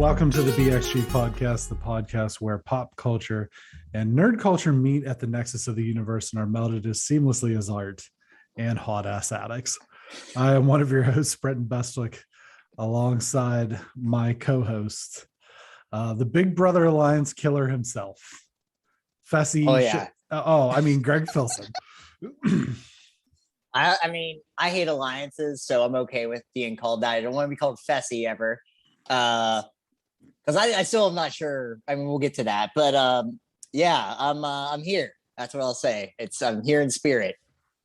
Welcome to the BXG podcast, the podcast where pop culture and nerd culture meet at the nexus of the universe and are melded as seamlessly as art and hot ass addicts. I am one of your hosts, Bretton Bestwick, alongside my co-host, the Big Brother Alliance killer himself, Fessy. Greg Filson. I hate alliances, so I'm okay with being called that. I don't want to be called Fessy ever. Because I still am not sure. I mean, we'll get to that, but I'm here. That's what I'll say. I'm here in spirit,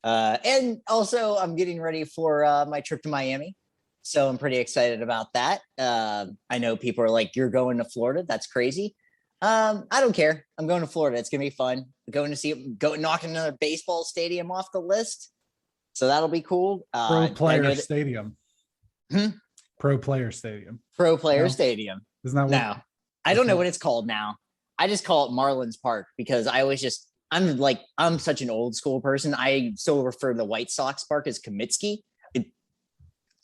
and also I'm getting ready for my trip to Miami, so I'm pretty excited about that. I know people are like, "You're going to Florida? That's crazy." I don't care. I'm going to Florida. It's gonna be fun. Going to knock another baseball stadium off the list, so that'll be cool. Pro Player Stadium. Pro Player Stadium. Stadium. Isn't that what? No, I don't know what it's called now. I just call it Marlins Park because I'm such an old school person. I still refer to the White Sox Park as Comiskey.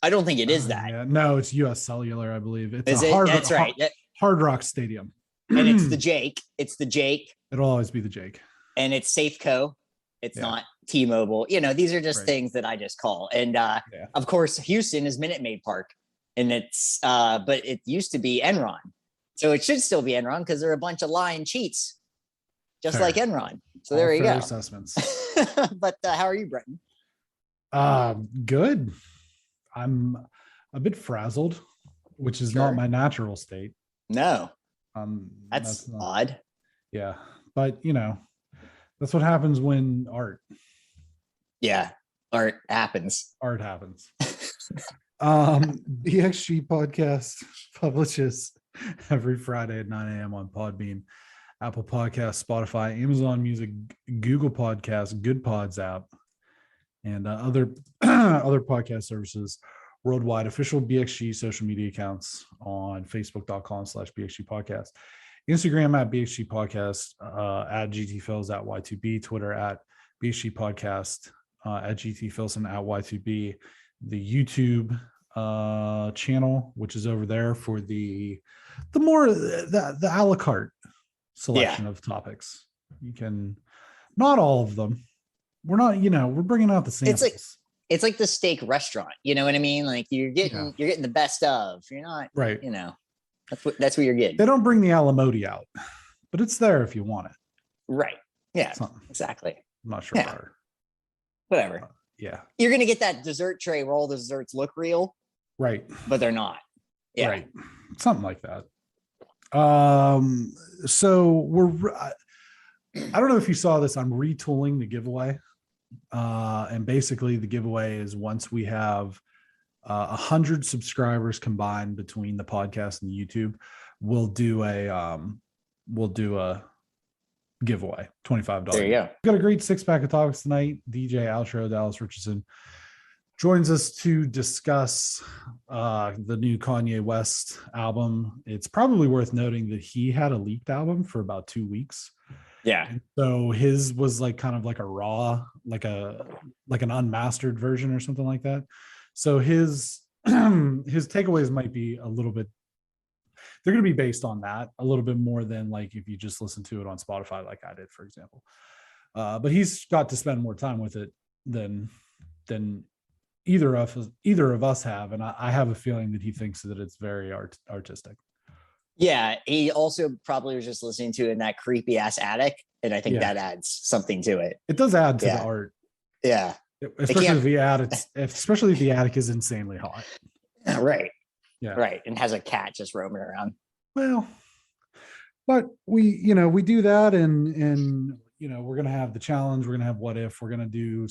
I don't think it is that. Yeah. No, it's US Cellular, I believe. It's That's right. Hard Rock Stadium. And it's the Jake. It's the Jake. It'll always be the Jake. And it's Safeco. It's not T-Mobile. These are just things that I just call. And of course, Houston is Minute Maid Park. And it's but it used to be Enron, so it should still be Enron because they're a bunch of lying cheats, just like Enron. So there you go. Assessments. But how are you, Bretton? Good. I'm a bit frazzled, which is not my natural state. No. That's odd. Yeah, but that's what happens when art. Yeah, art happens. Art happens. BXG podcast publishes every Friday at 9 a.m. on Podbean, Apple Podcasts, Spotify, Amazon Music, Google Podcasts, Good Pods app, and other podcast services worldwide. Official BXG social media accounts on Facebook.com/BXG podcast, Instagram at BXG podcast, at GTFills at Y2B, Twitter at BXG podcast, at GTFilson at Y2B, the YouTube channel, which is over there for the a la carte selection of topics. You can, not all of them. We're not, we're bringing out the samples. It's like the steak restaurant. You know what I mean? Like you're getting the best of. You're not right. That's what you're getting. They don't bring the Alamoti out, but it's there if you want it. Right. Yeah. Exactly. I'm not sure. Yeah. Whatever. Yeah. You're gonna get that dessert tray where all the desserts look real. Right. But they're not. Yeah. Right. Something like that. So I don't know if you saw this. I'm retooling the giveaway. And basically the giveaway is once we have 100 subscribers combined between the podcast and YouTube, we'll do a giveaway, $25. There you go. We've got a great 6-pack of topics tonight. DJ Outro, Dallas Richardson, joins us to discuss the new Kanye West album. It's probably worth noting that he had a leaked album for about 2 weeks. Yeah. And so his was kind of like a raw, like an unmastered version or something like that. So his takeaways might be a little bit, they're going to be based on that a little bit more than like if you just listen to it on Spotify like I did, for example. But he's got to spend more time with it than either of us have, and I have a feeling that he thinks that it's very artistic. Yeah, he also probably was just listening to it in that creepy ass attic, and I think that adds something to it. It does add to the art. Yeah, especially if the attic is insanely hot. Right. Yeah. Right, and has a cat just roaming around. Well, but we do that, and we're gonna have the challenge. We're gonna have what if. We're gonna do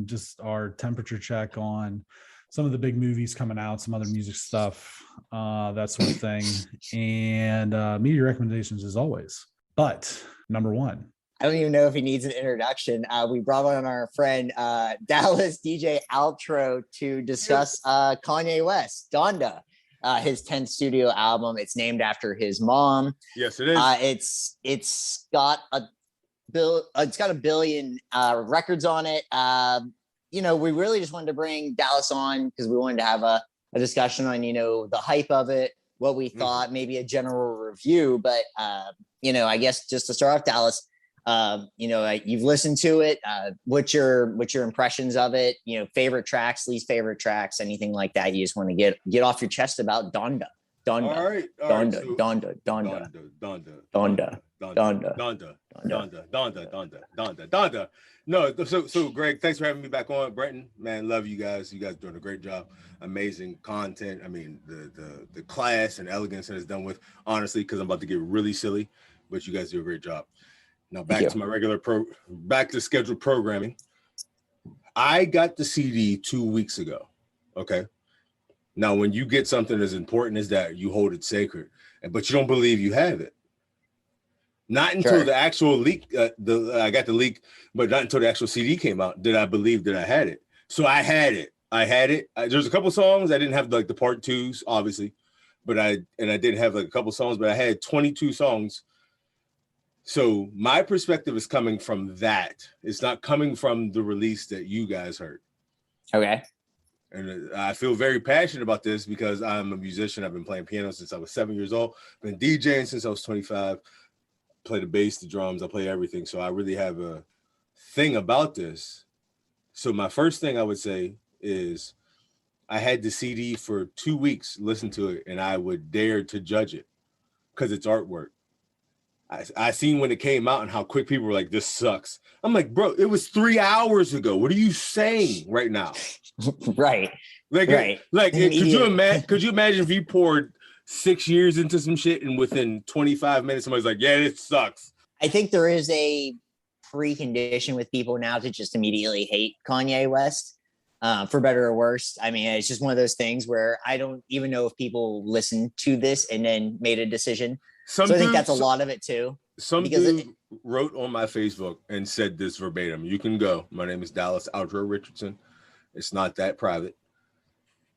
just our temperature check on some of the big movies coming out, some other music stuff, that sort of thing, and media recommendations as always. But number one, I don't even know if he needs an introduction. We brought on our friend Dallas DJ Outro to discuss Kanye West, Donda, his 10th studio album. It's named after his mom. Yes, it is. It's got a billion records on it. We really just wanted to bring Dallas on because we wanted to have a discussion on, the hype of it, what we thought, maybe a general review. But I guess just to start off, Dallas, you've listened to it. What's your impressions of it? Favorite tracks, least favorite tracks, anything like that you just want to get off your chest about Donda. All right. Donda. No, so Greg, thanks for having me back on. Brenton, man, love you guys. You guys doing a great job. Amazing content. I mean, the class and elegance that it's done with, honestly, because I'm about to get really silly, but you guys do a great job. Now back to my back to scheduled programming. I got the CD 2 weeks ago. Okay. Now, when you get something as important as that, you hold it sacred, but you don't believe you have it. Not until the actual leak, I got the leak, but not until the actual CD came out did I believe that I had it. So I had it. There's a couple songs I didn't have, like the part twos, obviously, but I did have like a couple songs, but I had 22 songs. So my perspective is coming from that. It's not coming from the release that you guys heard. Okay. And I feel very passionate about this because I'm a musician. I've been playing piano since I was 7 years old. Been DJing since I was 25. Play the bass, the drums. I play everything. So I really have a thing about this. So my first thing I would say is I had the CD for 2 weeks, listen to it, and I would dare to judge it because it's artwork. I seen when it came out and how quick people were like, this sucks. I'm like, bro, it was 3 hours ago. What are you saying right now? Right. Right. Could you imagine if you poured 6 years into some shit and within 25 minutes, somebody's like, yeah, it sucks. I think there is a precondition with people now to just immediately hate Kanye West, for better or worse. I mean, it's just one of those things where I don't even know if people listened to this and then made a decision. So I think that's a lot of it too. Some dude wrote on my Facebook and said this verbatim. You can go. My name is Dallas Outro Richardson. It's not that private.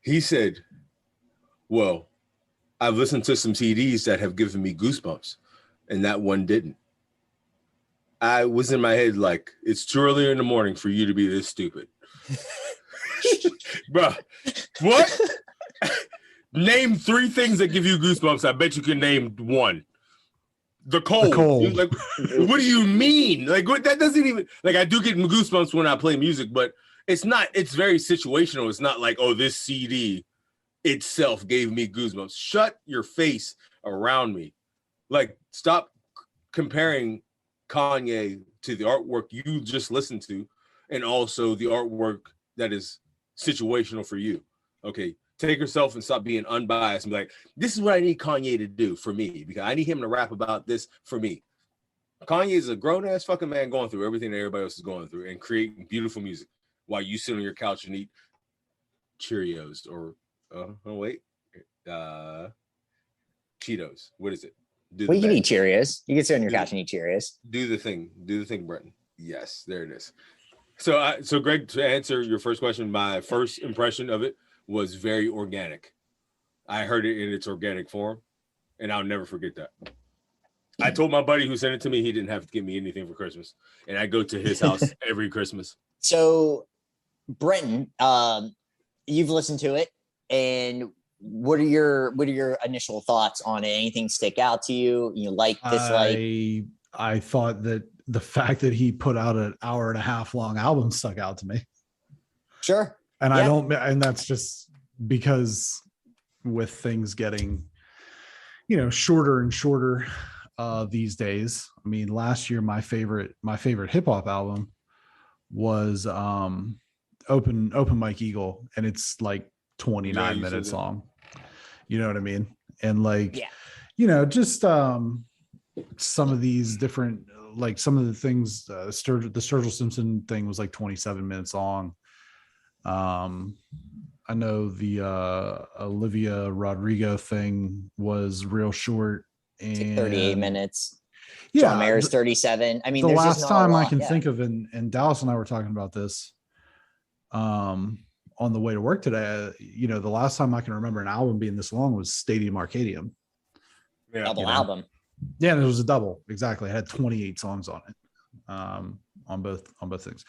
He said, well, I've listened to some CDs that have given me goosebumps, and that one didn't. I was in my head like, it's too early in the morning for you to be this stupid. Bro, what? Name 3 things that give you goosebumps. I bet you can name one. The cold. Like, what do you mean? Like, what? That doesn't even, like, I do get goosebumps when I play music, but it's very situational. It's not like, oh, this CD itself gave me goosebumps. Shut your face around me. Like, stop comparing Kanye to the artwork you just listened to and also the artwork that is situational for you. Okay. Take yourself and stop being unbiased and be like, this is what I need Kanye to do for me because I need him to rap about this for me. Kanye is a grown-ass fucking man going through everything that everybody else is going through and creating beautiful music while you sit on your couch and eat Cheerios or, Cheetos. What is it? You can eat Cheerios. You can sit on your couch and eat Cheerios. Do the thing, Brenton. Yes, there it is. So Greg, to answer your first question, my first impression of it was very organic. I heard it in its organic form, and I'll never forget that. I told my buddy who sent it to me he didn't have to give me anything for Christmas, and I go to his house every Christmas. So, Brenton, you've listened to it, and what are your initial thoughts on it? Anything stick out to you? You like, dislike? I thought that the fact that he put out an hour and a half long album stuck out to me. Sure. And and that's just because with things getting, shorter and shorter these days. I mean, last year, my favorite hip hop album was Open Mike Eagle, and it's like 29 minutes long. You know what I mean? And just some of these different, like some of the things, the Sturgill Simpson thing was like 27 minutes long. I know the Olivia Rodrigo thing was real short, and 38 minutes. Yeah, John Mayer's 37. I mean, the last time I can think of, and Dallas and I were talking about this on the way to work today. The last time I can remember an album being this long was Stadium Arcadium. Yeah, double album. Yeah, and it was a double. Exactly. It had 28 songs on it, on both things.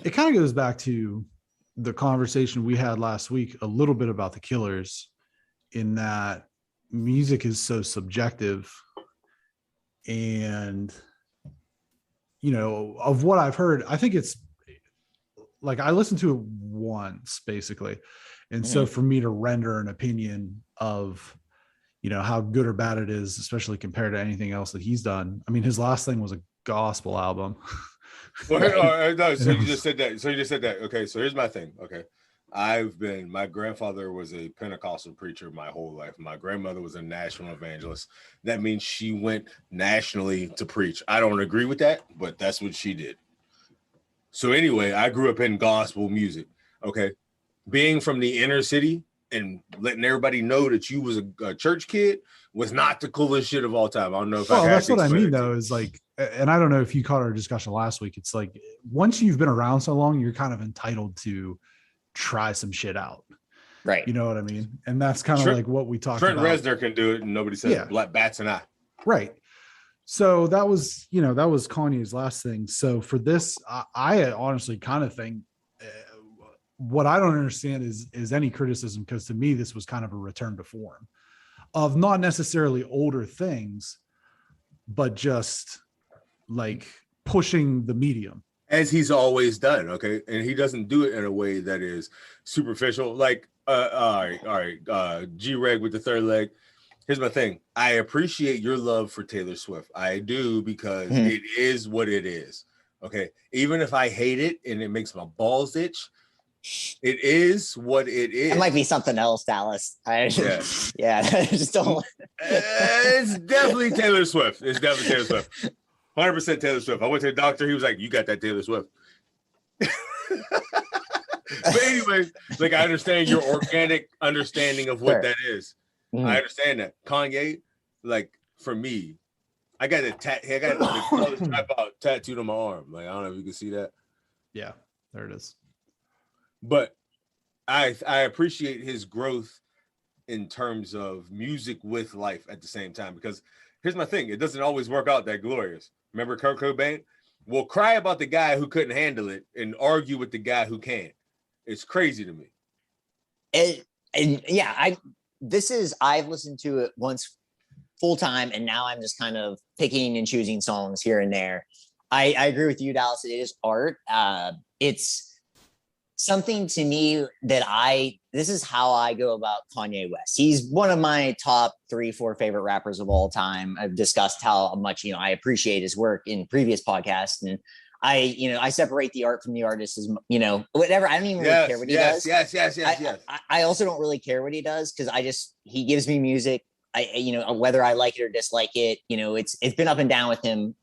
It kind of goes back to the conversation we had last week a little bit about the Killers, in that music is so subjective, and of what I've heard, I think it's like I listened to it once basically, and so for me to render an opinion of how good or bad it is, especially compared to anything else that he's done. I mean, his last thing was a gospel album. Well, no, so you just said that. Okay, so here's my thing. Okay, my grandfather was a Pentecostal preacher my whole life. My grandmother was a national evangelist. That means she went nationally to preach. I don't agree with that, but that's what she did. So anyway, I grew up in gospel music. Okay, being from the inner city and letting everybody know that you was a church kid was not the coolest shit of all time. I don't know if that's what I mean though, is like, and I don't know if you caught our discussion last week. It's like, once you've been around so long, you're kind of entitled to try some shit out. Right. You know what I mean? And that's kind of like what we talked about. Trent Reznor can do it and nobody says black bats and I. Right. So that was Kanye's last thing. So for this, I honestly kind of think what I don't understand is any criticism, because to me, this was kind of a return to form of not necessarily older things, but just like pushing the medium. As he's always done, okay? And he doesn't do it in a way that is superficial. Like, all right, G-Reg with the third leg. Here's my thing. I appreciate your love for Taylor Swift. I do, because it is what it is, okay? Even if I hate it and it makes my balls itch, it is what it is. It might be something else, Dallas. I just don't. It's definitely Taylor Swift. 100% Taylor Swift. I went to the doctor. He was like, "You got that Taylor Swift." But anyway, like, I understand your organic understanding of what that is. I understand that. Kanye, like, for me, I got the college dropout tattooed on my arm. Like, I don't know if you can see that. Yeah, there it is. But I appreciate his growth in terms of music with life at the same time, because here's my thing. It doesn't always work out that glorious. Remember Kurt Cobain? We'll cry about the guy who couldn't handle it and argue with the guy who can. It's crazy to me. I've listened to it once full time, and now I'm just kind of picking and choosing songs here and there. I agree with you, Dallas. It is art. It's something to me that this is how I go about Kanye West. He's one of my top 3-4 favorite rappers of all time. I've discussed how much, I appreciate his work in previous podcasts, and I separate the art from the artist, as whatever. I don't even really care what he does. Yes. I also don't really care what he does, because he gives me music. Whether I like it or dislike it, it's been up and down with him,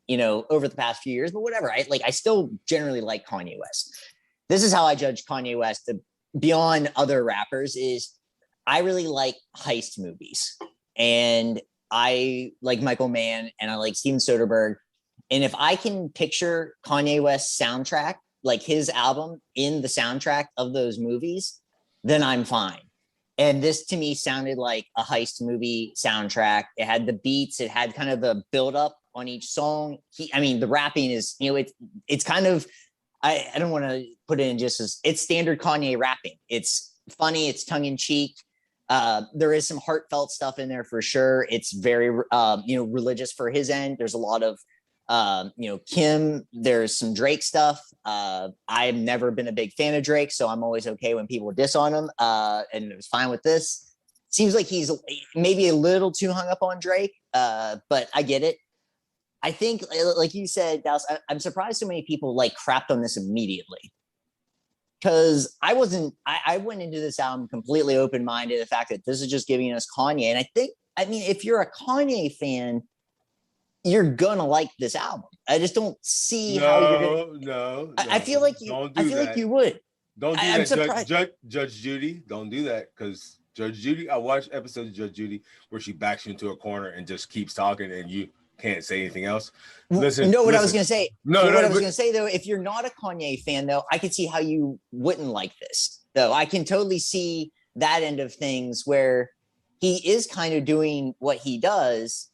over the past few years, but whatever. I still generally like Kanye West. This is how I judge Kanye West beyond other rappers. Is I really like heist movies, and I like Michael Mann, and I like Steven Soderbergh. And if I can picture Kanye West's soundtrack, like his album, in the soundtrack of those movies, then I'm fine. And this to me sounded like a heist movie soundtrack. It had the beats, it had kind of the build up on each song. The rapping is, it's kind of, I don't want to put it in just as, it's standard Kanye rapping. It's funny, it's tongue in cheek. There is some heartfelt stuff in there for sure. It's very, religious for his end. There's a lot of, Kim, there's some Drake stuff. I've never been a big fan of Drake, so I'm always okay when people diss on him. And it was fine with this. Seems like he's maybe a little too hung up on Drake, but I get it. I think, like you said, Dallas, I'm surprised so many people crapped on this immediately. Because I went into this album completely open-minded, the fact that this is just giving us Kanye. And if you're a Kanye fan, you're gonna like this album. I just don't see how you're gonna. No. I feel like you. I feel like you would. Don't do that, Judge Judy. Don't do that, because Judge Judy. I watched episodes of Judge Judy where she backs you into a corner and just keeps talking, and you can't say anything else. Listen. I was gonna say. I was gonna say though, if you're not a Kanye fan though, I could see how you wouldn't like this. Though I can totally see that end of things where he is kind of doing what he does.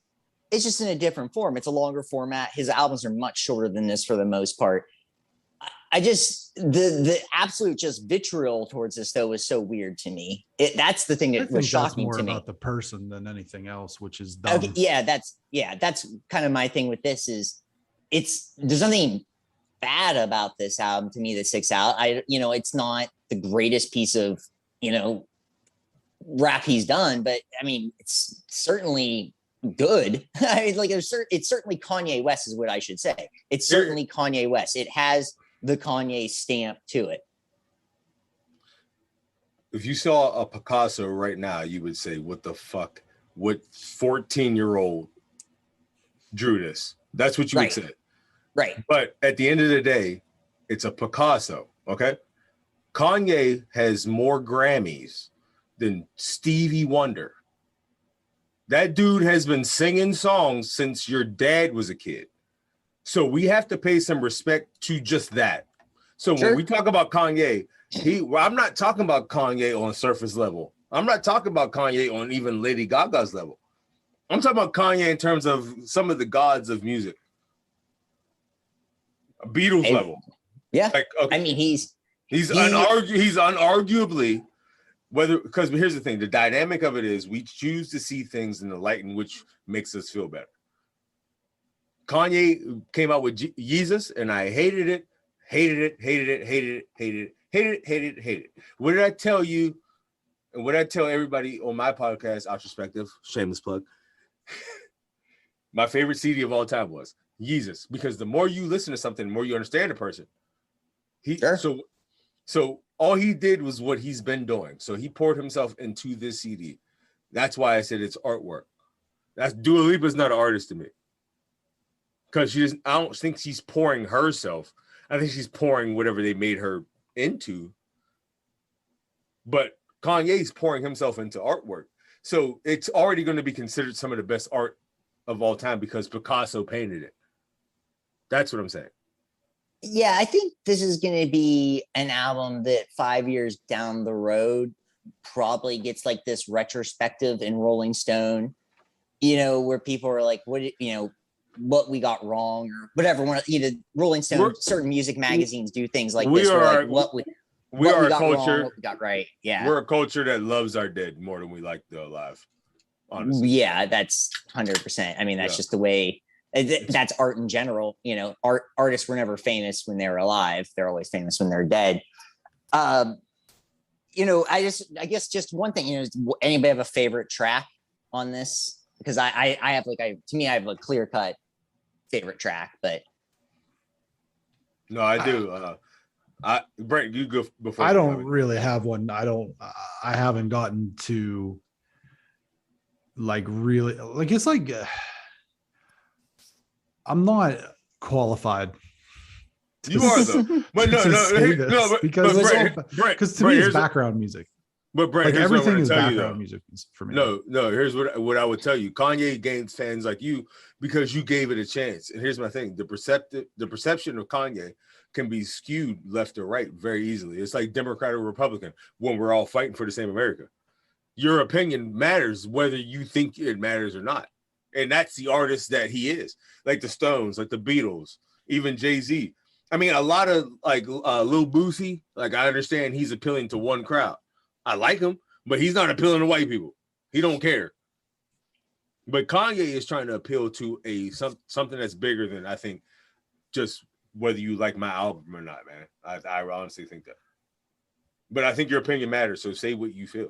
It's just in a different form. It's a longer format. His albums are much shorter than this for the most part. I just the absolute just vitriol towards this though was so weird to me. That's the thing I that think was that's shocking more to me. about the person than anything else, which is dumb. Okay, that's kind of my thing with this is there's nothing bad about this album to me that sticks out. It's not the greatest piece of, rap he's done, but I mean, it's certainly good. I mean, like it's certainly Kanye West is what I should say. It's certainly Kanye West. It has the Kanye stamp to it. If you saw a Picasso right now, you would say, what the fuck? What 14-year-old drew this? That's what you would say. Right. But at the end of the day, it's a Picasso, okay? Kanye has more Grammys than Stevie Wonder. That dude has been singing songs since your dad was a kid. So we have to pay some respect to just that. So when we talk about Kanye, I'm not talking about Kanye on surface level. I'm not talking about Kanye on even Lady Gaga's level. I'm talking about Kanye in terms of some of the gods of music. Beatles level. Yeah. Like, okay. I mean, he's unarguably, because here's the thing, the dynamic of it is we choose to see things in the light in which makes us feel better. Kanye came out with Yeezus, and I hated it. What did I tell you? And what did I tell everybody on my podcast, Outrospective, shameless plug? My favorite CD of all time was Yeezus, because the more you listen to something, the more you understand a person. So all he did was what he's been doing. So he poured himself into this CD. That's why I said it's artwork. Dua Lipa's not an artist to me. Because I don't think she's pouring herself. I think she's pouring whatever they made her into. But Kanye's pouring himself into artwork. So it's already going to be considered some of the best art of all time because Picasso painted it. That's what I'm saying. Yeah, I think this is going to be an album that 5 years down the road probably gets like this retrospective in Rolling Stone, where people are like, what we got wrong or whatever. Rolling Stone, certain music magazines do things like this. What we got wrong, what we got right. Yeah. We're a culture that loves our dead more than we like the alive. Honestly. Yeah, that's 100%. I mean, that's just the way. That's art in general. Artists were never famous when they were alive. They're always famous when they're dead. I guess just one thing, does anybody have a favorite track on this? Because I have to me, I have a clear cut favorite track, but. No, I do. Brent, you go before. I don't really have one. I haven't gotten to really, it's I'm not qualified. You are though, but because to me it's background music. But Brent, everything is background music for me. No. Here's what I would tell you: Kanye gains fans like you because you gave it a chance. And here's my thing: the perception of Kanye can be skewed left or right very easily. It's like Democrat or Republican when we're all fighting for the same America. Your opinion matters whether you think it matters or not. And that's the artist that he is, like the Stones, like the Beatles, even Jay-Z. I mean, a lot of Lil Boosie, I understand he's appealing to one crowd. I like him, but he's not appealing to white people. He don't care. But Kanye is trying to appeal to something that's bigger than, I think, just whether you like my album or not, man. I honestly think that. But I think your opinion matters, so say what you feel.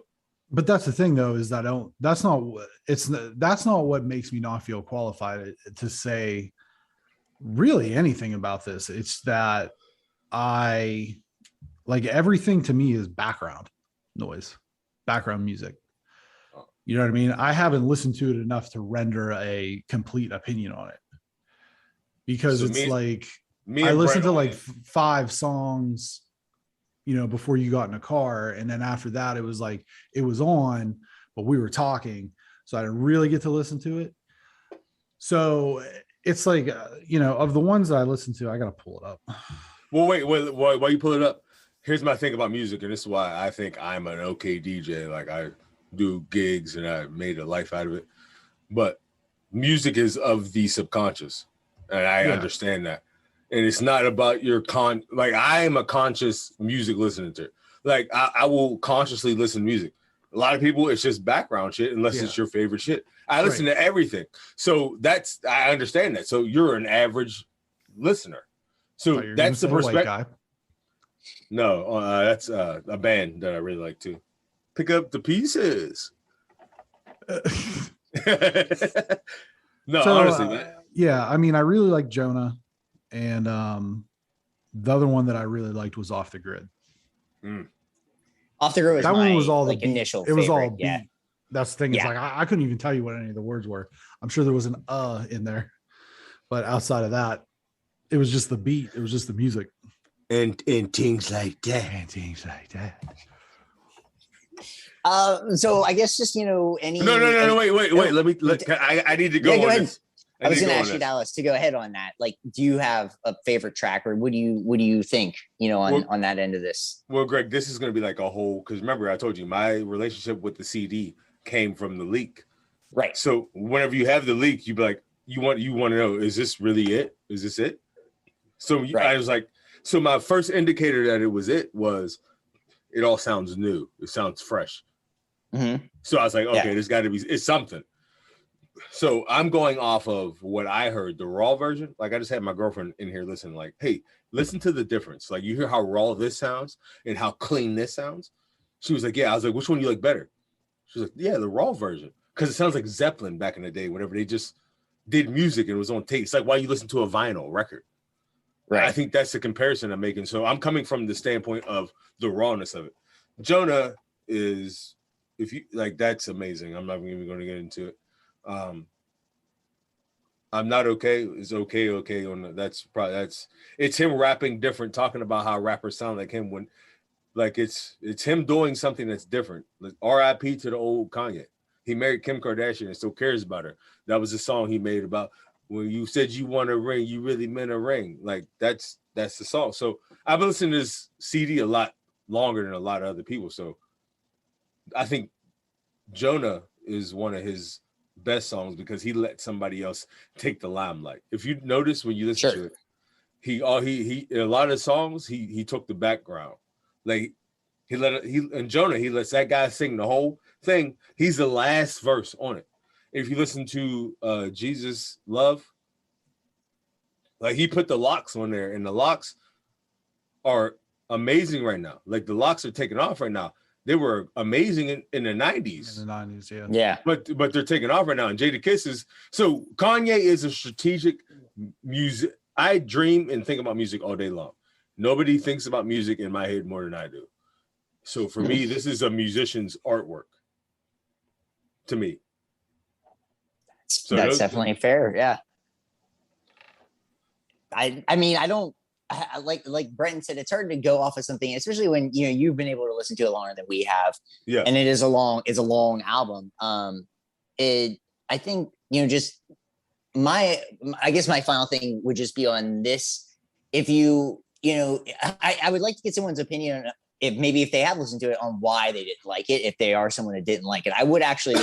But that's the thing, though, is that that's not what makes me not feel qualified to say really anything about this. It's that everything to me is background noise, background music. You know what I mean? I haven't listened to it enough to render a complete opinion on it because I listened to 5 songs before you got in a car. And then after that, it was on, but we were talking. So I didn't really get to listen to it. So it's of the ones that I listened to, I got to pull it up. Well, wait, while you pull it up, here's my thing about music. And this is why I think I'm an okay DJ. I do gigs and I made a life out of it. But music is of the subconscious. And I understand that. and it's not about your like I am a conscious music listener to. Like I will consciously listen to music. A lot of people, it's just background shit unless it's your favorite shit. I listen to everything. So I understand that. So you're an average listener. So that's the perspective. No, that's a band that I really like too. Pick up the pieces. No, so, honestly, man. Yeah, I mean, I really like Jonah, and the other one that I really liked was Off the Grid. Off the Grid was that one was all like the beat. Initial. It was favorite, all beat. Yeah. That's the thing. It's like I couldn't even tell you what any of the words were. I'm sure there was an in there, but outside of that, it was just the beat. It was just the music, and things like that. And things like that. So I guess just No, wait. I need to go on this. I was going to ask you, Dallas, to go ahead on that. Like, do you have a favorite track, or what do you think, on that end of this? Well, Greg, this is going to be like a whole, because remember I told you my relationship with the CD came from the leak, right? So whenever you have the leak, you be like, you want to know, is this really it? Is this it? So I was like, so my first indicator that it was it all sounds new. It sounds fresh. Mm-hmm. So I was like, okay, there's got to be, it's something. So I'm going off of what I heard, the raw version. Like I just had my girlfriend in here listening, like, hey, listen to the difference. Like you hear how raw this sounds and how clean this sounds. She was like, yeah. I was like, which one do you like better? She was like, yeah, the raw version. Because it sounds like Zeppelin back in the day, whenever they just did music and it was on tape. It's like why you listen to a vinyl record. Right. I think that's the comparison I'm making. So I'm coming from the standpoint of the rawness of it. Jonah is, if you like, that's amazing. I'm not even going to get into it. I'm not okay. It's okay on it's him rapping different, talking about how rappers sound like him when like it's him doing something that's different. Like RIP to the old Kanye. He married Kim Kardashian and still cares about her. That was a song he made about when you said you want a ring, you really meant a ring. Like that's the song. So I've been listening to this CD a lot longer than a lot of other people. So I think Jonah is one of his best songs because he let somebody else take the limelight. If you notice when you listen to it, he in a lot of songs he took the background. Like in Jonah, he lets that guy sing the whole thing. He's the last verse on it. If you listen to Jesus Love, like he put the locks on there, and the locks are amazing right now. Like the locks are taking off right now. They were amazing in the 90s. In the 90s, yeah. Yeah. But they're taking off right now. And Jadakiss is so Kanye is a strategic music. I dream and think about music all day long. Nobody thinks about music in my head more than I do. So for me, this is a musician's artwork. To me. So that's definitely fair. Yeah. I mean, I don't like Brenton said, it's hard to go off of something, especially when you've been able to listen to it longer than we have. Yeah. And it's a long album. I think, just I guess my final thing would just be on this. If I would like to get someone's opinion on if they have listened to it on why they didn't like it. If they are someone that didn't like it, I would actually,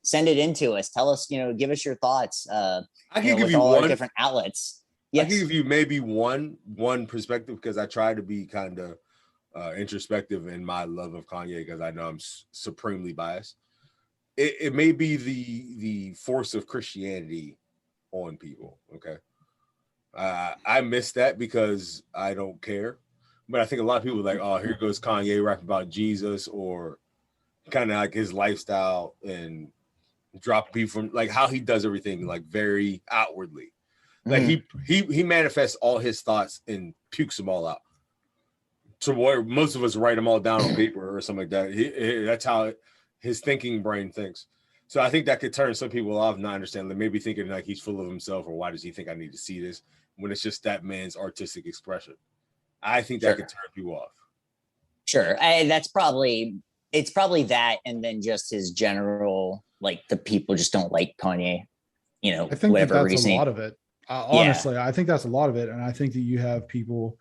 send it into us. Tell us, give us your thoughts. I can give you all our different outlets. Yes. I can give you maybe one perspective because I try to be kind of introspective in my love of Kanye because I know I'm supremely biased. It may be the force of Christianity on people. Okay. I miss that because I don't care. But I think a lot of people are like, oh, here goes Kanye rapping about Jesus or kind of like his lifestyle and dropping people from like how he does everything like very outwardly. Like he manifests all his thoughts and pukes them all out. To where most of us write them all down on paper or something like that. That's how his thinking brain thinks. So I think that could turn some people off, not understand. Like maybe thinking like he's full of himself or why does he think I need to see this when it's just that man's artistic expression. I think that could turn people off. Sure. It's probably that. And then just his general, like the people just don't like Kanye, I think that's a lot of it. Honestly, I think that's a lot of it. And I think that you have people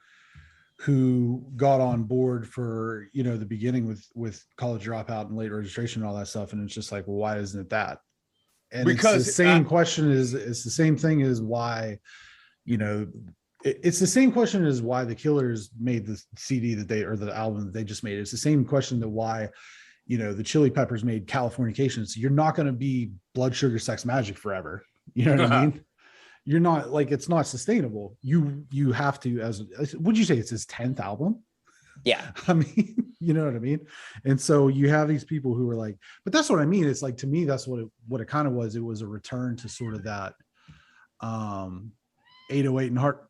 who got on board for, the beginning with college dropout and late registration and all that stuff. And it's just like, well, why isn't it that? And because it's the same question it's the same thing as why, it's the same question as why the Killers made the CD or the album that they just made. It's the same question that why, the Chili Peppers made Californication. So you're not going to be Blood Sugar Sex Magic forever. You know what I mean? You're not, like, it's not sustainable. You have to, would you say it's his 10th album? Yeah. I mean, you know what I mean? And so you have these people who are like, but that's what I mean. It's like, to me, that's what it kind of was. It was a return to sort of that 808 and heart.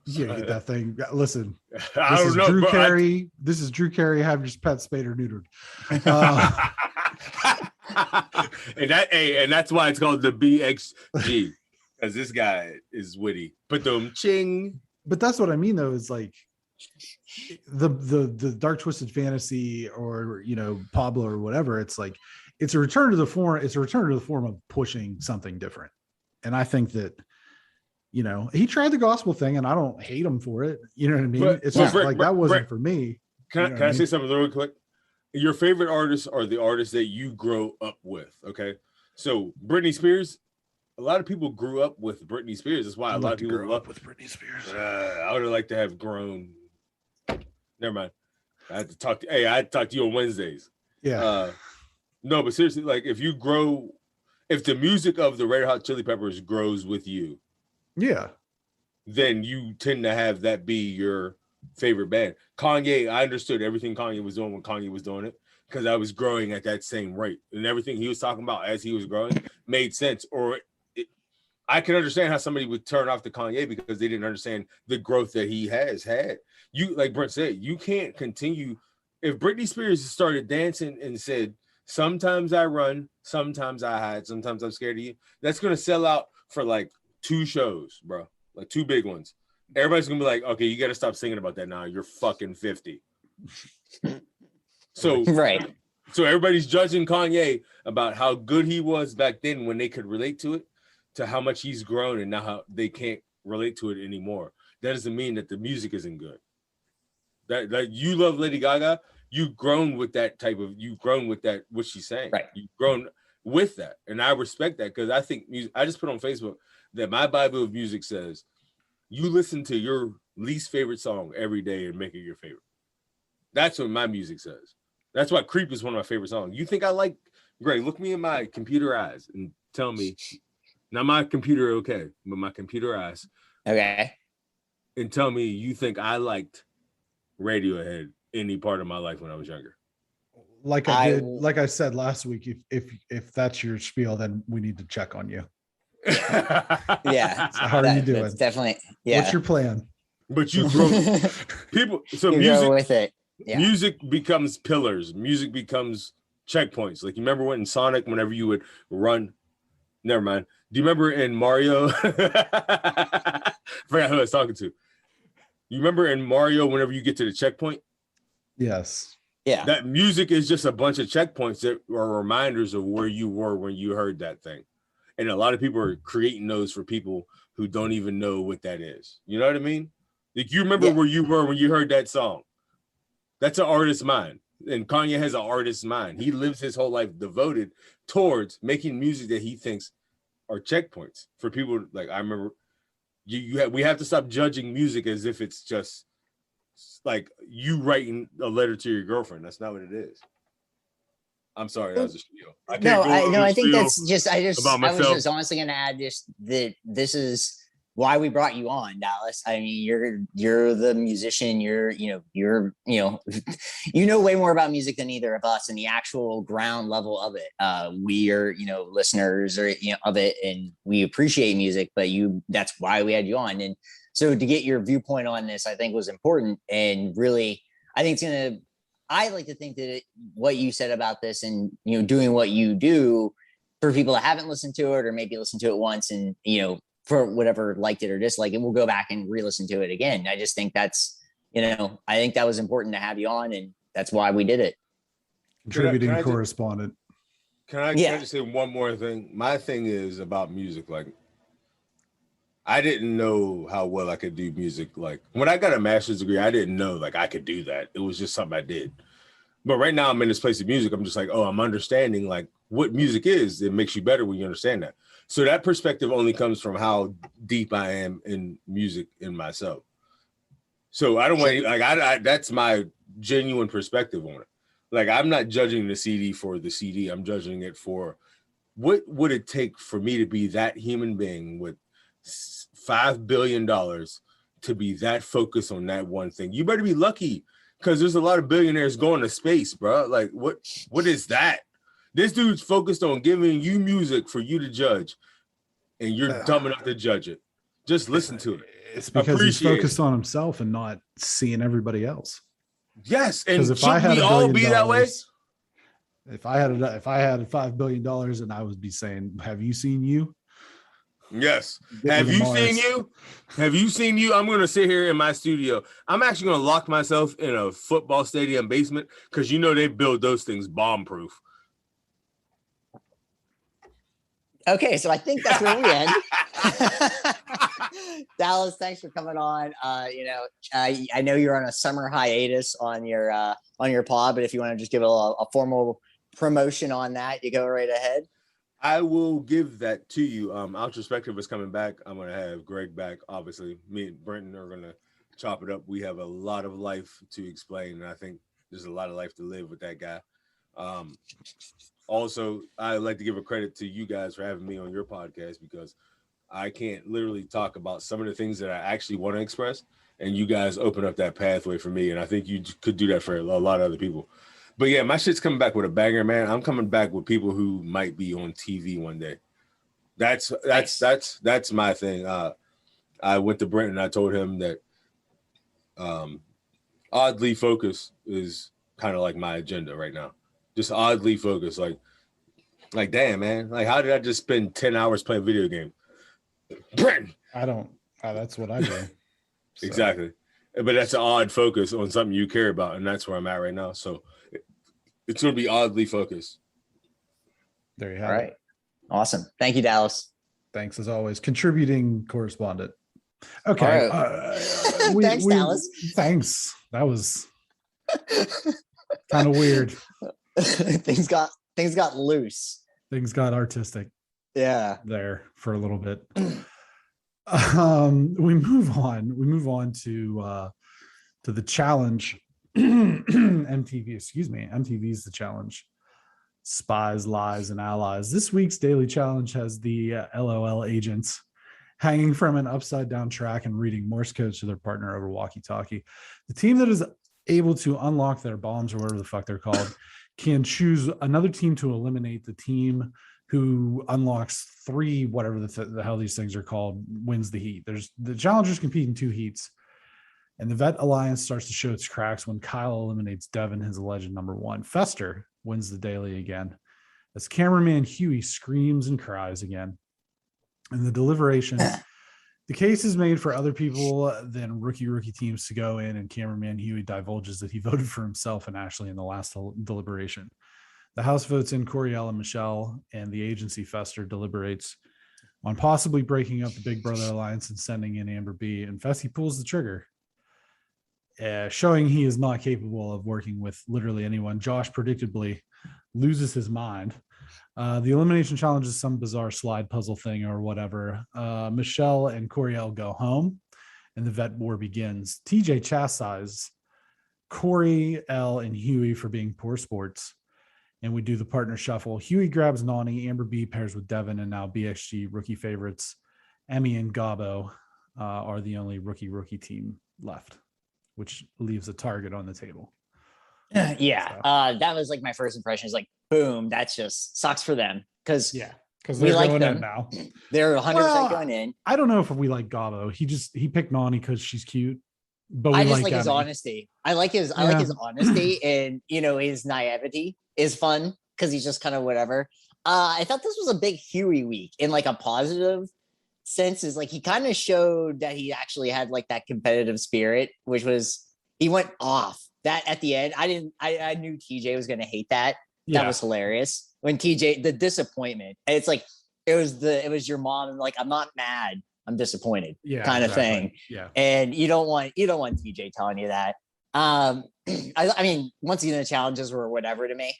Yeah, get that thing. Listen, I don't know, Drew Carey. This is Drew Carey. Have your pet spayed or neutered. And that's why it's called the BXG, because this guy is witty. Ching. But that's what I mean, though, is like the Dark Twisted Fantasy or Pablo or whatever. It's like it's a return to the form. It's a return to the form of pushing something different. And I think that he tried the gospel thing, and I don't hate him for it. You know what I mean? It's just like that wasn't for me. Can I say something really quick? Your favorite artists are the artists that you grow up with. Okay, so Britney Spears. A lot of people grew up with Britney Spears. That's why a lot of people grew up with Britney Spears. I would have liked to have grown. Never mind. I had to talk to you on Wednesdays. Yeah. No, but seriously, like if the music of the Red Hot Chili Peppers grows with you, yeah, then you tend to have that be your favorite band. Kanye, I understood everything Kanye was doing when Kanye was doing it because I was growing at that same rate, and everything he was talking about as he was growing made sense. I can understand how somebody would turn off the Kanye because they didn't understand the growth that he has had. You, like Brent said, you can't continue. If Britney Spears started dancing and said, "Sometimes I run, sometimes I hide, sometimes I'm scared of you," that's going to sell out for like 2 shows, bro. Like 2 big ones. Everybody's going to be like, okay, you got to stop singing about that now. You're fucking 50. So, right. So everybody's judging Kanye about how good he was back then when they could relate to it, to how much he's grown and now how they can't relate to it anymore. That doesn't mean that the music isn't good. That you love Lady Gaga, you've grown with that, what she's saying. Right. You've grown with that. And I respect that because I think music, I just put on Facebook that my Bible of music says you listen to your least favorite song every day and make it your favorite. That's what my music says. That's why Creep is one of my favorite songs. You think I like, Greg, look me in my computer eyes and tell me, not my computer, okay, but my computer eyes. Okay. And tell me you think I liked Radiohead any part of my life when I was younger. Like I said last week, if that's your spiel, then we need to check on you. Yeah. So how are you doing? That's definitely. Yeah. What's your plan? But you grow people. So you music go with it. Yeah. Music becomes pillars. Music becomes checkpoints. Like you remember when in Sonic, whenever you would run. Never mind. Do you remember in Mario? I forgot who I was talking to. You remember in Mario, whenever you get to the checkpoint? Yes. Yeah. That music is just a bunch of checkpoints that are reminders of where you were when you heard that thing. And a lot of people are creating those for people who don't even know what that is. You know what I mean? Like you remember where you were when you heard that song. That's an artist's mind. And Kanye has an artist's mind. He lives his whole life devoted towards making music that he thinks are checkpoints for people. Like I remember we have to stop judging music as if it's just like you writing a letter to your girlfriend. That's not what it is. I'm sorry, that was a spiel. I think that's just I was just honestly gonna add just that this is why we brought you on, Dallas. I mean, you're the musician, you're way more about music than either of us and the actual ground level of it. We are, listeners or of it, and we appreciate music, but that's why we had you on. And so to get your viewpoint on this, I think was important. And really, I think I like to think that what you said about this and, doing what you do for people that haven't listened to it or maybe listened to it once and, for whatever liked it or disliked it, we'll go back and re-listen to it again. I just think that's, I think that was important to have you on, and that's why we did it. Contributing correspondent. Can I just say one more thing? My thing is about music. Like, I didn't know how well I could do music. Like when I got a master's degree, I didn't know like I could do that. It was just something I did. But right now I'm in this place of music. I'm just like, I'm understanding like what music is. It makes you better when you understand that. So that perspective only comes from how deep I am in music in myself. So I don't want to, like, I that's my genuine perspective on it. Like, I'm not judging the CD for the CD. I'm judging it for what would it take for me to be that human being with $5 billion to be that focused on that one thing. You better be lucky, because there's a lot of billionaires going to space, bro. Like, what is that? This dude's focused on giving you music for you to judge, and you're dumb enough to judge it. Just listen to it. It's because he's focused on himself and not seeing everybody else. Yes, and if I had we all be that way? If I had $5 billion, and I would be saying, "Have you seen you?" Yes. Have you seen you? Have you seen you? I'm going to sit here in my studio. I'm actually going to lock myself in a football stadium basement, because you know they build those things bomb-proof. Okay, so I think that's where we end. Dallas, thanks for coming on. I know you're on a summer hiatus on your pod, but if you want to just give a formal promotion on that, you go right ahead. I will give that to you. Outrospective is coming back. I'm going to have Greg back. Obviously, me and Brenton are going to chop it up. We have a lot of life to explain, and I think there's a lot of life to live with that guy. Also, I'd like to give a credit to you guys for having me on your podcast, because I can't literally talk about some of the things that I actually want to express, and you guys open up that pathway for me, and I think you could do that for a lot of other people. But yeah, my shit's coming back with a banger, man. I'm coming back with people who might be on TV one day. That's my thing. I went to Brent and I told him that oddly focused is kind of like my agenda right now. Just oddly focused, like damn, man. Like, how did I just spend 10 hours playing video game? Brent. That's what I do. So. Exactly. But that's an odd focus on something you care about, and that's where I'm at right now. So it's going to be oddly focused. There you have it. All right. Awesome. Thank you, Dallas. Thanks, as always. Contributing correspondent. Okay. Right. Thanks, Dallas. Thanks. That was kind of weird. Things got loose. Things got artistic. Yeah. There for a little bit. We move on to the challenge. MTV's the challenge. Spies, Lies, and Allies. This week's daily challenge has the LOL agents hanging from an upside down track and reading Morse code to their partner over walkie-talkie. The team that is able to unlock their bombs, or whatever the fuck they're called, can choose another team to eliminate. The team who unlocks 3, whatever the hell these things are called, wins the heat. The challengers compete in 2 heats, and the Vet Alliance starts to show its cracks when Kyle eliminates Devin, his alleged number 1. Fester wins the daily again, as cameraman Huey screams and cries again. In the deliberation, the case is made for other people than rookie teams to go in, and cameraman Huey divulges that he voted for himself and Ashley in the last deliberation. The House votes in Coriel and Michelle, and the agency Fester deliberates on possibly breaking up the Big Brother Alliance and sending in Amber B. And Fessy pulls the trigger, showing he is not capable of working with literally anyone. Josh predictably loses his mind. The elimination challenge is some bizarre slide puzzle thing or whatever. Michelle and Coriel go home, and the vet war begins. TJ chastises Corey, L, and Huey for being poor sports, and we do the partner shuffle. Huey grabs Nani, Amber B pairs with Devin, and now BXG rookie favorites Emmy and Gabo are the only rookie team left, which leaves a target on the table. Yeah, so. That was like my first impression. Is like, boom, that's just sucks for them, because we like them now. They're 100% going in. I don't know if we like Gabo. He picked Nani because she's cute, but I just like his honesty. I like his honesty, and his naivety is fun because he's just kind of whatever. I thought this was a big Huey week in like a positive sense. Is like he kind of showed that he actually had like that competitive spirit, which was he went off. That at the end, I knew TJ was going to hate that. That was hilarious. When TJ, the disappointment, it's like, it was your mom. And like, I'm not mad, I'm disappointed kind of thing. Yeah. And you don't want TJ telling you that. I mean, once again, the challenges were whatever to me.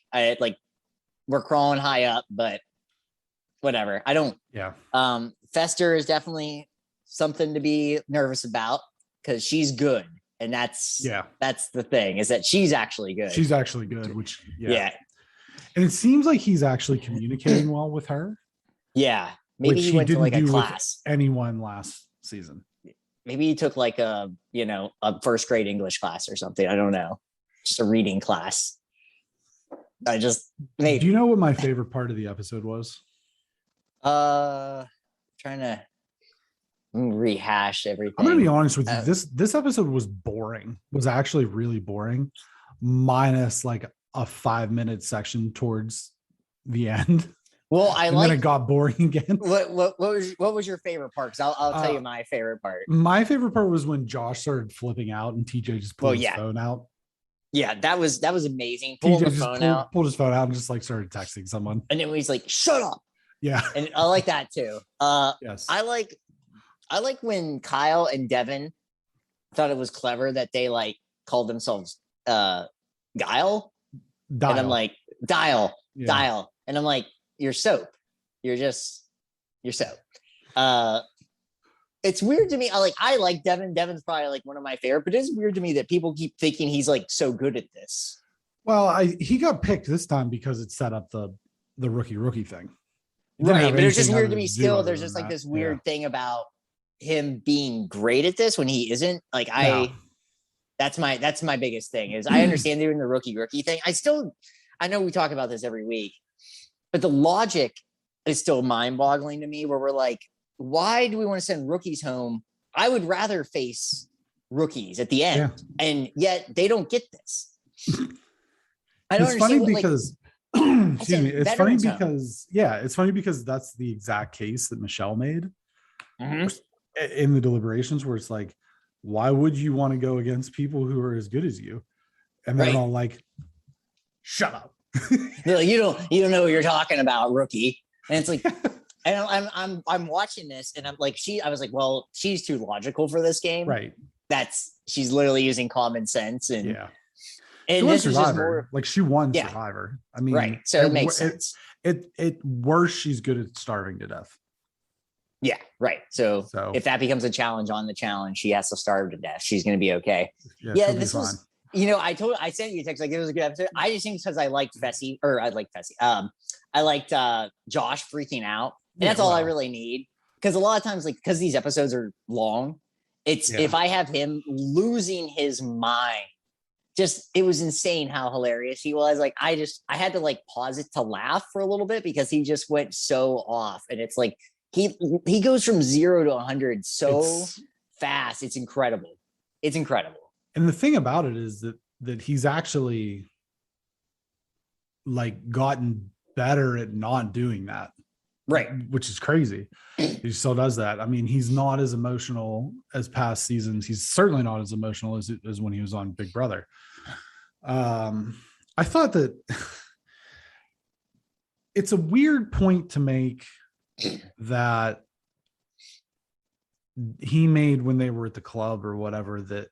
We're crawling high up, but whatever. I don't. Yeah. Fester is definitely something to be nervous about because she's good, and that's the thing, is that she's actually good. She's actually good, which yeah. And it seems like he's actually communicating well with her. Yeah. Maybe he went to like a class. Anyone last season. Maybe he took like a first grade English class or something. I don't know. Just a reading class. Do you know what my favorite part of the episode was? Trying to rehash everything. I'm gonna be honest with you. This episode was boring. Was actually really boring, minus like a 5-minute section towards the end. Well, then it got boring again. What was your favorite part? Because I'll tell you my favorite part. My favorite part was when Josh started flipping out and TJ just pulled his phone out. Yeah, that was amazing. Pulled his phone out and just like started texting someone. And then he's like, "Shut up." Yeah, and I like that too. Yes, I like when Kyle and Devin thought it was clever that they like called themselves Guile. And I'm like, Dial, and I'm like, you're soap. You're soap. It's weird to me. I like Devin. Devin's probably like one of my favorite, but it's weird to me that people keep thinking he's like so good at this. Well, he got picked this time because it set up the rookie thing. Right, but it's just weird to me still. There's just like this weird thing about him being great at this when he isn't. Like that's my biggest thing is I understand doing the rookie thing. I know we talk about this every week, but the logic is still mind-boggling to me where we're like, why do we want to send rookies home? I would rather face rookies at the end, and yet they don't get this. I don't understand because excuse me. It's funny because that's the exact case that Michelle made in the deliberations, where it's like, why would you want to go against people who are as good as you? And they're all like, shut up. They're like, you don't know what you're talking about, rookie. And it's like, and I'm watching this, and I'm like, I was like, well, she's too logical for this game. Right. She's literally using common sense, and and this is just more like she won Survivor. I mean, right. So it makes sense. It worse, she's good at starving to death. Yeah, right. So if that becomes a challenge on the challenge, she has to starve to death. She's going to be okay. Yeah, this was. I sent you a text like it was a good episode. I just think because I liked Fessy. I liked Josh freaking out, and that's all I really need. Because a lot of times, like, because these episodes are long, if I have him losing his mind, it was insane how hilarious he was. Like, I had to like pause it to laugh for a little bit because he just went so off, and it's like he goes from 0 to 100 so fast. It's incredible. It's incredible. And the thing about it is that he's actually like gotten better at not doing that. Right. Which is crazy. He still does that. I mean, he's not as emotional as past seasons. He's certainly not as emotional as when he was on Big Brother. I thought that it's a weird point to make that he made when they were at the club or whatever, that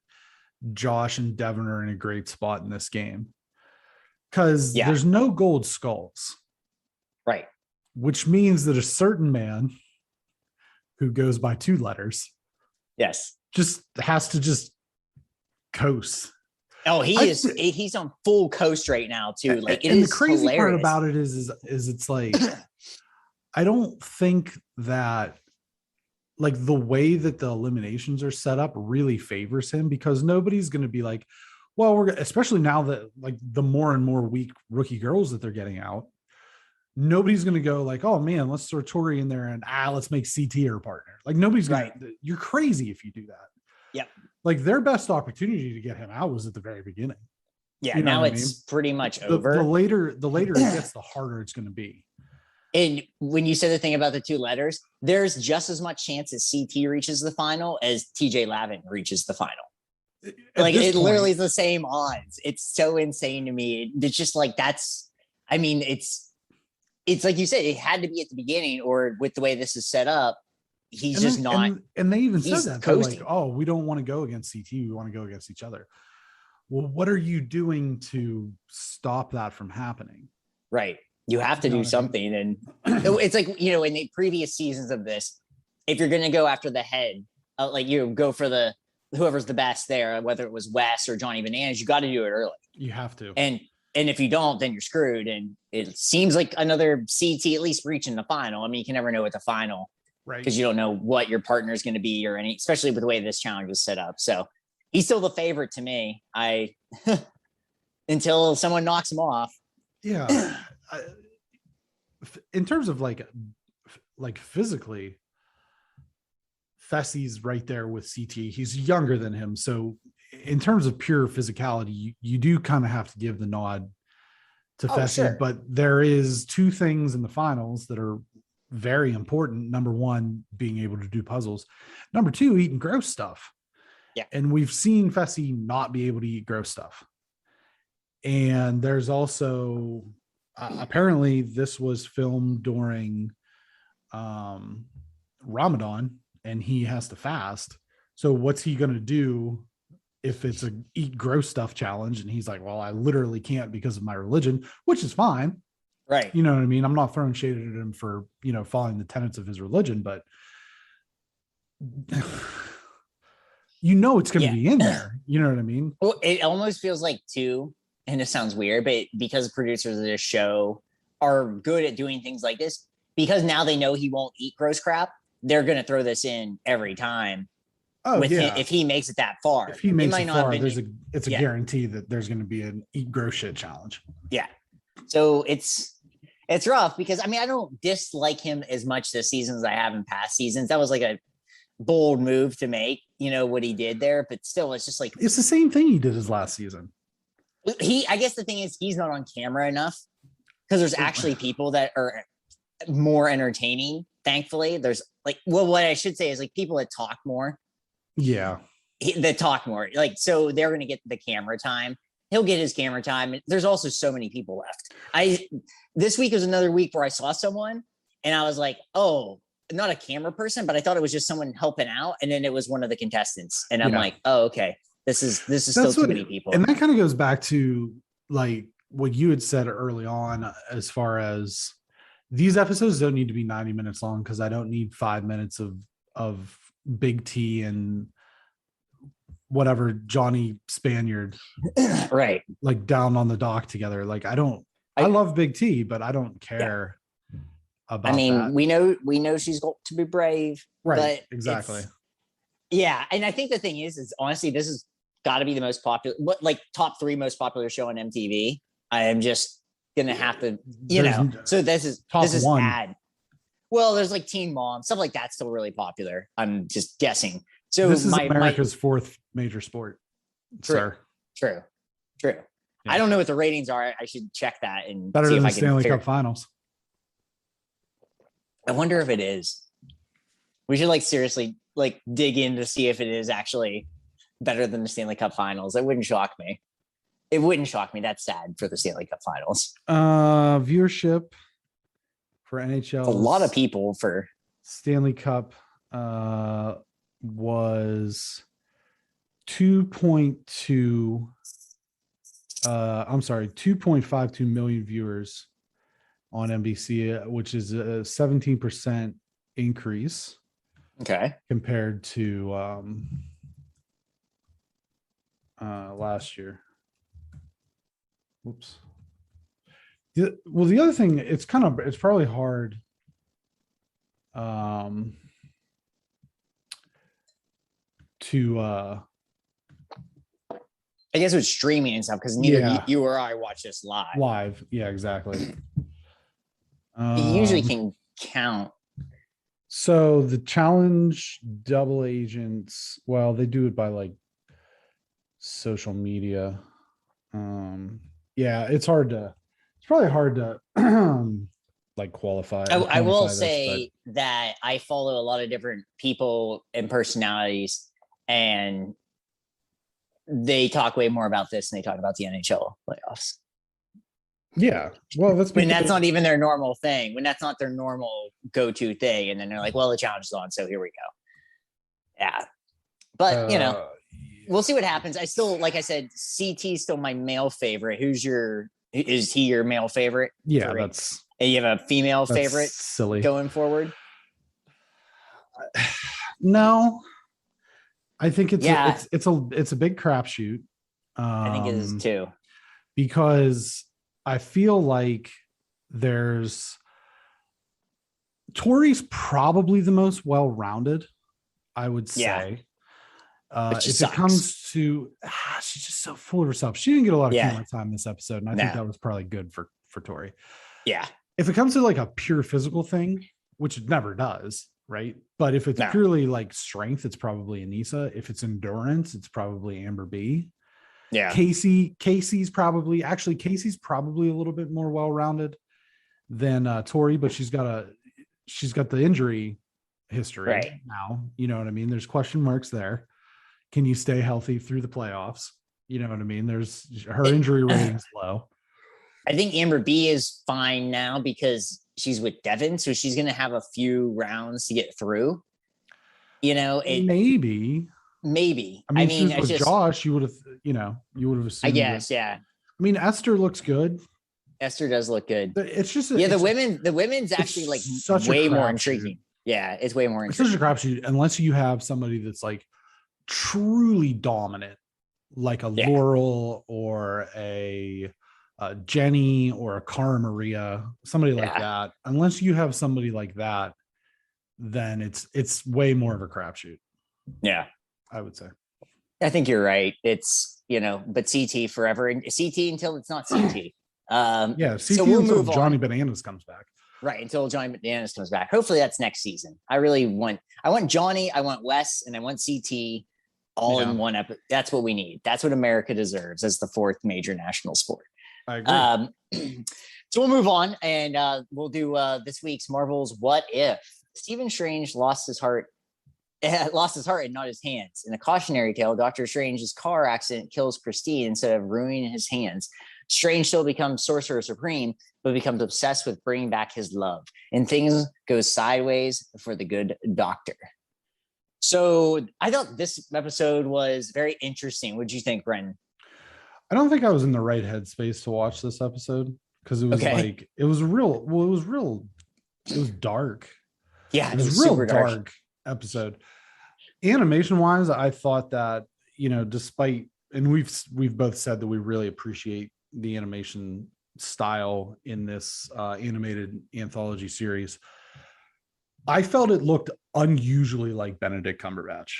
Josh and Devin are in a great spot in this game because there's no gold skulls, right? Which means that a certain man who goes by 2 letters, just has to just coast. Oh, he's on full coast right now too. Like, and the crazy part about it is it's like I don't think that like the way that the eliminations are set up really favors him, because nobody's going to be like, well, especially now that like the more and more weak rookie girls that they're getting out, nobody's going to go like, oh man, let's throw Tori in there and let's make CT her partner. Like nobody's going to, you're crazy if you do that. Yep. Like their best opportunity to get him out was at the very beginning. Yeah. You know now it's pretty much over. The later it gets, the harder it's going to be. And when you said the thing about the 2 letters, there's just as much chance that CT reaches the final as TJ Lavin reaches the final. Like it literally is the same odds. It's so insane to me. It's just like it's like you said, it had to be at the beginning, or with the way this is set up, he's just not. And they even said that they're like, oh, we don't want to go against CT. We want to go against each other. Well, what are you doing to stop that from happening? Right. You have to You know do what I something. And it's like, you know, in the previous seasons of this, if you're going to go after the head, like you go for the whoever's the best there, whether it was Wes or Johnny Bananas, you got to do it early. You have to. And if you don't, then you're screwed. And it seems like another CT at least reaching the final. I mean, you can never know what the final, Right. because you don't know what your partner is going to be or any, especially with the way this challenge is set up. So he's still the favorite to me. Until someone knocks him off. Yeah. In terms of like physically, Fessy's right there with CT. He's younger than him. So in terms of pure physicality, you do kind of have to give the nod to Fessy. Sure. But there is two things in the finals that are very important. Number one, being able to do puzzles. Number two, eating gross stuff. Yeah. And we've seen Fessy not be able to eat gross stuff. And there's also apparently this was filmed during Ramadan, and he has to fast. So what's he going to do if it's a eat gross stuff challenge? And he's like, well, I literally can't because of my religion, which is fine. Right. You know what I mean? I'm not throwing shade at him for, you know, following the tenets of his religion, but you know, it's going to be in there. You know what I mean? Well, it almost feels like too, and it sounds weird, but because producers of this show are good at doing things like this, because now they know he won't eat gross crap, they're going to throw this in every time. Oh, with yeah. him, if he makes it that far. If he makes it far, it's a yeah. guarantee that there's going to be an eat gross shit challenge. Yeah. So it's rough because, I mean, I don't dislike him as much this season as I have in past seasons. That was like a bold move to make, you know, what he did there, but still, it's just like, it's the same thing he did his last season. I guess the thing is he's not on camera enough because there's actually people that are more entertaining. Thankfully, there's like, well, what I should say is like people that talk more. Yeah. That talk more. Like, so they're going to get the camera time. He'll get his camera time. There's also so many people left. This week was another week where I saw someone and I was like, oh, not a camera person, but I thought it was just someone helping out. And then it was one of the contestants. And I'm like, oh, okay. This is still too many people. And that kind of goes back to like what you had said early on, as far as these episodes don't need to be 90 minutes long, because I don't need 5 minutes of Big T and whatever Johnny Spaniard, right? Like down on the dock together. Like I love Big T, but I don't care about. I mean, that. we know she's going to be brave, right? Exactly. Yeah, and I think the thing is honestly, this has got to be the most popular, like top 3 most popular show on MTV. I am just gonna have to, you know. So this is one. Ad. Well, there's like Teen Mom, stuff like that's still really popular. I'm just guessing. So this is America's 4th major sport. True. Yeah. I don't know what the ratings are. I should check that and better see than if the I can Stanley Cup Finals. I wonder if it is. We should like seriously like dig in to see if it is actually better than the Stanley Cup Finals. It wouldn't shock me. It wouldn't shock me. That's sad for the Stanley Cup Finals. Viewership for NHL. A lot of people for Stanley Cup was 2.52 million viewers on NBC, which is a 17% increase. Okay. Compared to last year. Whoops. Well, the other thing, it's probably hard to I guess with streaming and stuff, because neither you or I watch this live. Yeah, exactly. You usually can count. So the challenge double agents, well, they do it by like social media. Yeah, it's probably hard to like qualify. I will say that I follow a lot of different people and personalities, and they talk way more about this than they talk about the NHL playoffs. Yeah. Well, when that's not even their normal thing, when that's not their normal go-to thing. And then they're like, well, the challenge is on, so here we go. Yeah. But, you know, we'll see what happens. I still, like I said, CT is still my male favorite. Who's your Is he your male favorite? Yeah, and you have a female favorite silly going forward? No, I think it's Yeah. it's a big crapshoot. I think it is too. Because I feel like Tori's probably the most well-rounded, I would say. If it comes to, she's just so full of herself. She didn't get a lot of camera time this episode, and I think that was probably good for Tori. Yeah. If it comes to like a pure physical thing, which it never does, right? But if it's purely like strength, it's probably Anissa. If it's endurance, it's probably Amber B. Yeah. Casey's probably a little bit more well-rounded than Tori, but she's got the injury history now. You know what I mean? There's question marks there. Can you stay healthy through the playoffs? You know what I mean? Her injury rating's low. I think Amber B is fine now because she's with Devin, so she's going to have a few rounds to get through. You know, maybe. I mean, she was with Josh, you would have assumed. I guess, yeah. I mean, Esther looks good. Esther does look good. But it's just the women's actually like way more intriguing. Yeah, it's way more intriguing. It's such a crapshoot unless you have somebody that's like truly dominant, like a Laurel or a Jenny or a Cara Maria, somebody like that. Unless you have somebody like that, then it's way more of a crapshoot. Yeah, I would say. I think you're right. It's but CT forever, and CT until it's not CT. CT so we'll until Johnny Bananas comes back. Right, until Johnny Bananas comes back. Hopefully that's next season. I want Johnny, I want Wes, and I want CT all in one episode. That's what we need. That's what America deserves as the fourth major national sport. I agree. So we'll move on, and we'll do this week's Marvel's What If. Stephen Strange lost his heart and not his hands. In a cautionary tale, Doctor Strange's car accident kills Christine instead of ruining his hands. Strange still becomes Sorcerer Supreme, but becomes obsessed with bringing back his love. And things go sideways for the good doctor. So I thought this episode was very interesting. What did you think, Brendan? I don't think I was in the right headspace to watch this episode because it was it was dark. Yeah, it was a real dark episode. Animation wise, I thought that, despite, and we've both said that we really appreciate the animation style in this animated anthology series. I felt it looked unusually like Benedict Cumberbatch.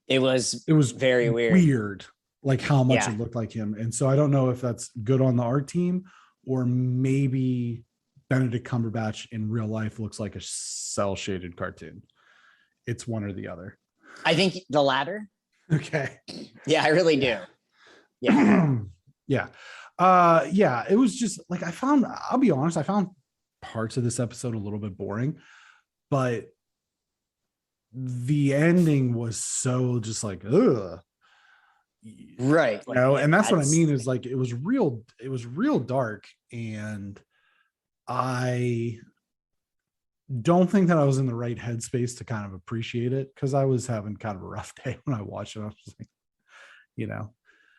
It was very weird. Like how much it looked like him. And so I don't know if that's good on the art team or maybe Benedict Cumberbatch in real life looks like a cell shaded cartoon. It's one or the other. I think the latter. Okay. Yeah, I really do. Yeah. Yeah. It was just like, I'll be honest, I found parts of this episode a little bit boring, but the ending was so just like, ugh. Right. And that's what I mean is like, it was real dark. And I don't think that I was in the right headspace to kind of appreciate it because I was having kind of a rough day when I watched it. I was like,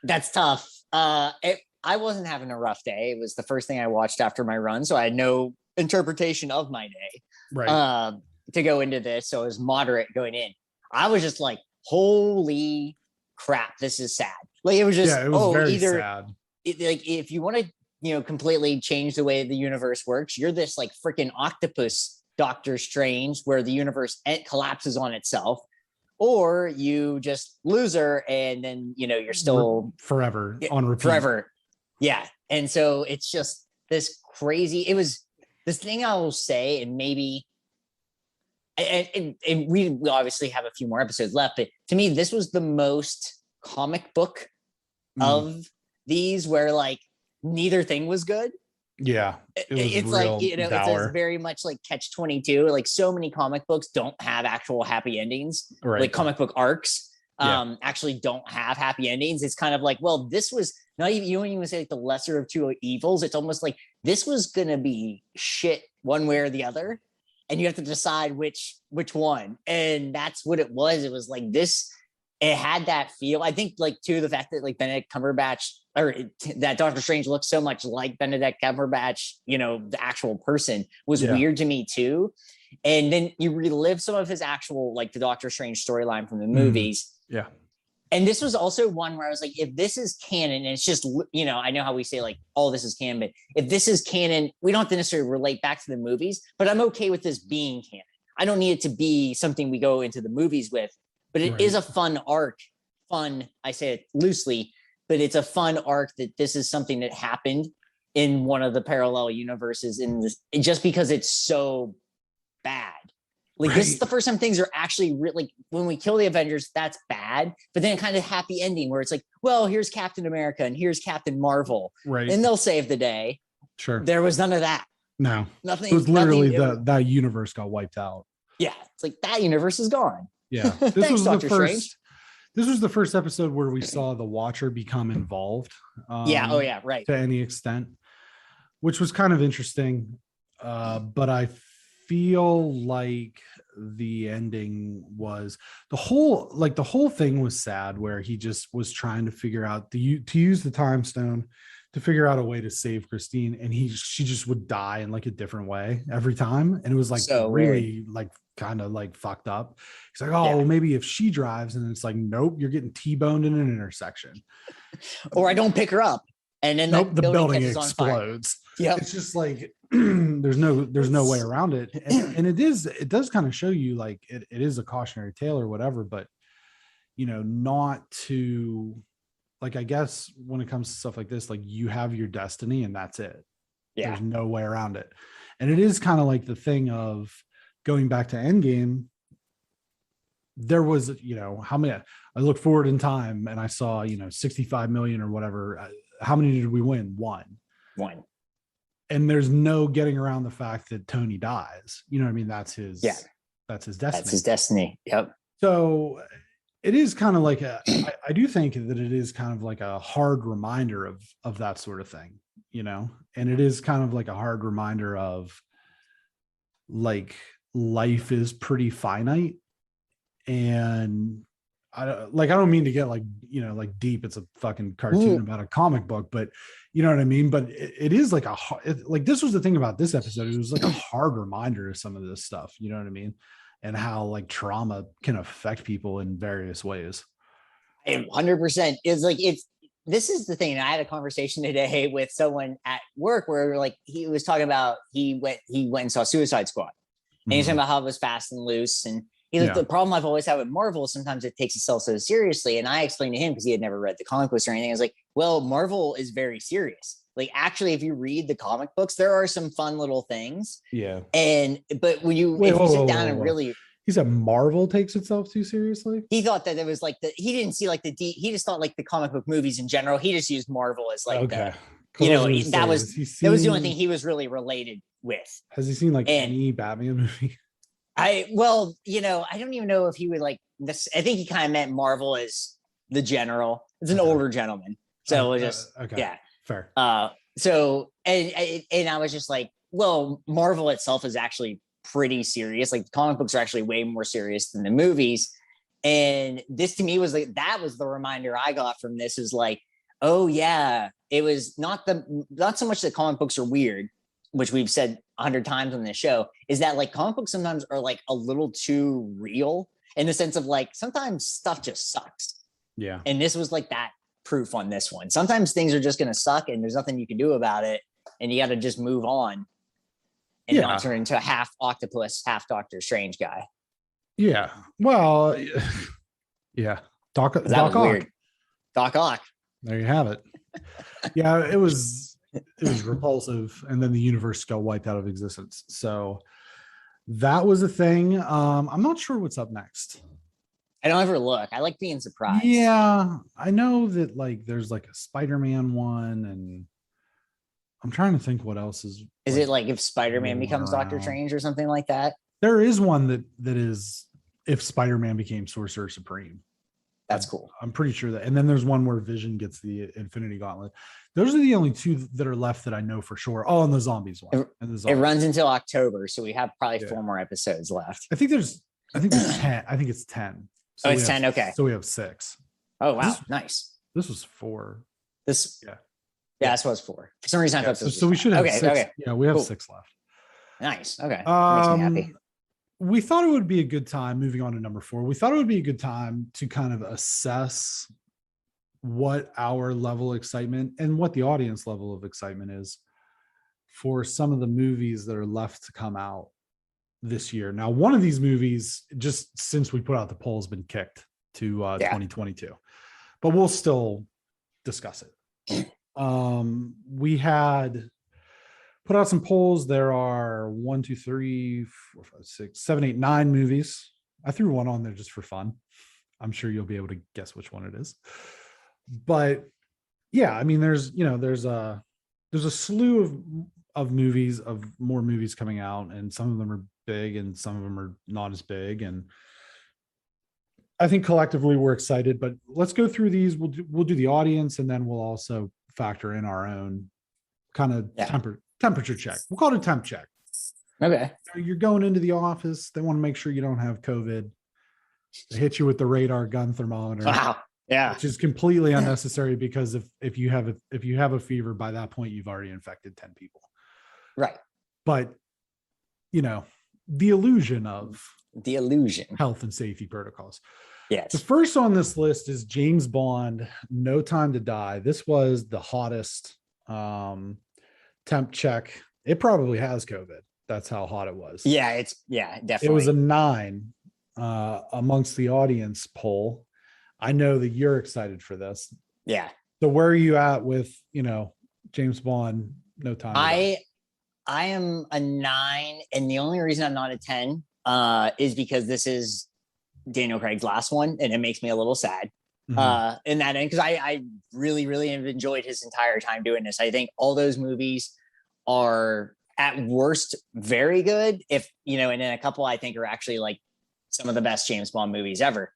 that's tough. I wasn't having a rough day. It was the first thing I watched after my run, so I had no interpretation of my day. Right. To go into this, so it was moderate going in. I was just like, holy crap, this is sad. Like it was just it was very sad. Like if you want to completely change the way the universe works, you're this like freaking octopus Doctor Strange where the universe collapses on itself, or you just loser and then you're still forever on repeat. Forever. Yeah. And so it's just this crazy, it was this thing I will say, and maybe and we obviously have a few more episodes left, but to me, this was the most comic book of these where like neither thing was good. Yeah. It's like, it's very much like Catch-22. Like so many comic books don't have actual happy endings. Right. Like comic book arcs actually don't have happy endings. It's kind of like, well, this was not even, you don't even say like the lesser of two evils. It's almost like this was going to be shit one way or the other. And you have to decide which one. And that's what it was. It was like this, it had that feel. I think like too, the fact that like Benedict Cumberbatch that Doctor Strange looks so much like Benedict Cumberbatch, the actual person, was Yeah. weird to me too. And then you relive some of his actual, like the Doctor Strange storyline from the movies. Yeah. And this was also one where I was like, if this is canon, and it's just, I know how we say like, all this is canon, but if this is canon, we don't have to necessarily relate back to the movies, but I'm okay with this being canon. I don't need it to be something we go into the movies with, but it is a fun arc. I say it loosely, but it's a fun arc that this is something that happened in one of the parallel universes in this, just because it's so bad. Like this is the first time things are actually really, when we kill the Avengers, that's bad. But then kind of happy ending where it's like, well, here's Captain America and here's Captain Marvel. Right. And they'll save the day. Sure. There was none of that. No. Nothing. It was literally nothing, that universe got wiped out. Yeah. It's like that universe is gone. Yeah. This was Dr. Strange. This was the first episode where we saw the Watcher become involved. Yeah. Oh yeah. Right. To any extent, which was kind of interesting. But I feel like the ending was the whole thing was sad, where he just was trying to figure out to use the time stone to figure out a way to save Christine, and she just would die in like a different way every time, and it was like so really weird. Like kind of like fucked up. He's like, well, maybe if she drives, and it's like, nope, you're getting T-boned in an intersection, or I don't pick her up, and then the building explodes. Yeah, it's just like there's no way around it, and it does kind of show you like it is a cautionary tale or whatever, but not to, like, I guess when it comes to stuff like this, like you have your destiny and that's it. Yeah, there's no way around it. And it is kind of like the thing of going back to Endgame. There was, how many, I look forward in time and I saw, 65 million or whatever. How many did we win? One. And there's no getting around the fact that Tony dies. You know what I mean? That's his destiny. That's his destiny. Yep. So it is kind of like I do think that it is kind of like a hard reminder of that sort of thing, and it is kind of like a hard reminder of like life is pretty finite. And I don't mean to get like, like deep. It's a fucking cartoon about a comic book, but you know what I mean? But it is like like this was the thing about this episode. It was like a hard reminder of some of this stuff, you know what I mean? And how like trauma can affect people in various ways. 100% is like, this is the thing. I had a conversation today with someone at work where like, he was talking about, he went and saw Suicide Squad, and he's talking about how it was fast and loose. And he's like, the problem I've always had with Marvel is sometimes it takes itself so seriously. And I explained to him, because he had never read the comic books or anything, I was like, well, Marvel is very serious. Like, actually, if you read the comic books, there are some fun little things. Yeah. But when you sit down and really, he said Marvel takes itself too seriously. He thought that it was like he didn't see like he just thought like the comic book movies in general. He just used Marvel as like, that was the only thing he was really related with. Has he seen like any Batman movie? I don't even know if he would like this. I think he kind of meant Marvel as the general. It's an older gentleman. So it just, fair. So, and I was just like, well, Marvel itself is actually pretty serious. Like the comic books are actually way more serious than the movies. And this to me was like, that was the reminder I got from this, is like, oh yeah, it was not so much that comic books are weird, which we've said 100 times on this show, is that like comic books sometimes are like a little too real, in the sense of like, sometimes stuff just sucks. Yeah. And this was like that proof on this one. Sometimes things are just going to suck and there's nothing you can do about it. And you got to just move on and not turn into a half octopus, half Doctor Strange guy. Yeah. Well, yeah. Doc Ock. Weird. Doc Ock. There you have it. Yeah, it was repulsive, and then the universe got wiped out of existence. So that was a thing. I'm not sure what's up next. I don't ever look. I like being surprised. Yeah, I know that like there's like a Spider-Man one, and I'm trying to think what else is. Is it like if Spider-Man becomes Doctor Strange or something like that? There is one that is if Spider-Man became Sorcerer Supreme. That's cool. I'm pretty sure that. And then there's one where Vision gets the Infinity Gauntlet. Those are the only two that are left that I know for sure. Oh, and the zombies one. It runs until October, so we have probably 4 more episodes left. I think there's 10. I think it's 10. So it's 10. Okay. So we have 6. Oh wow, nice. This was 4. This. Yeah. Yeah, this was 4. For some reason, I Yeah, thought this was so we should have okay. 6. Okay, Yeah, we have Cool. 6 left. Nice. Okay, that makes me happy. We thought it would be a good time, moving on to number 4. We thought it would be a good time to kind of assess what our level of excitement and what the audience level of excitement is for some of the movies that are left to come out this year. Now, one of these movies, just since we put out the poll, has been kicked to 2022, but we'll still discuss it. We had put out some polls. There are 1, 2, 3, 4, 5, 6, 7, 8, 9 movies. I threw one on there just for fun. I'm sure you'll be able to guess which one it is. But yeah, I mean, there's a slew of movies, of more movies coming out, and some of them are big and some of them are not as big. And I think collectively we're excited, but let's go through these. We'll do the audience, and then we'll also factor in our own kind of temperature check. We'll call it a temp check. Okay. You're going into the office. They want to make sure you don't have COVID. They hit you with the radar gun thermometer. Wow. Yeah. Which is completely unnecessary, because if you have a fever, by that point you've already infected 10 people. Right. But the illusion health and safety protocols. Yes. The first on this list is James Bond, No Time to Die. This was the hottest temp check. It probably has COVID. That's how hot it was. Yeah, definitely. It was a 9 amongst the audience poll. I know that you're excited for this. Yeah. So where are you at with, James Bond, No Time to Die? I am a 9, and the only reason I'm not a 10 is because this is Daniel Craig's last one, and it makes me a little sad in that end, because I really, really have enjoyed his entire time doing this. I think all those movies are at worst very good, if and then a couple I think are actually like some of the best James Bond movies ever.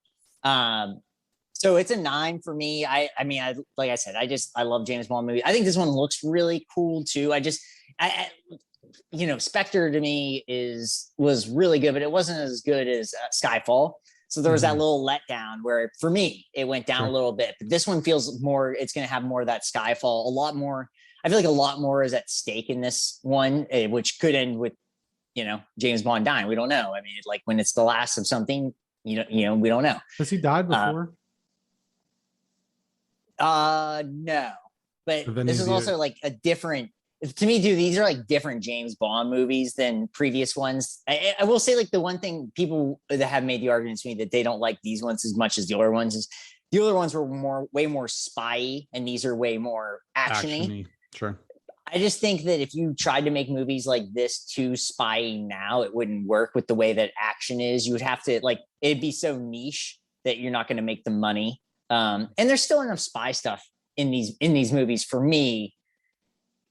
So it's a 9 for me. I mean, like I said, I love James Bond movies. I think this one looks really cool too. Spectre to me was really good, but it wasn't as good as Skyfall. So there was that little letdown where, for me, it went down a little bit. But this one feels more. It's going to have more of that Skyfall. A lot more. I feel like a lot more is at stake in this one, which could end with, James Bond dying. We don't know. I mean, like when it's the last of something, we don't know. Has he died before? No. But this is also like a different. To me, dude, these are like different James Bond movies than previous ones. I will say, like, the one thing people that have made the argument to me that they don't like these ones as much as the other ones is the other ones were way more spy, and these are way more actiony. Sure. I just think that if you tried to make movies like this too spy now, it wouldn't work with the way that action is. You would have to it'd be so niche that you're not going to make the money. And there's still enough spy stuff in these movies for me,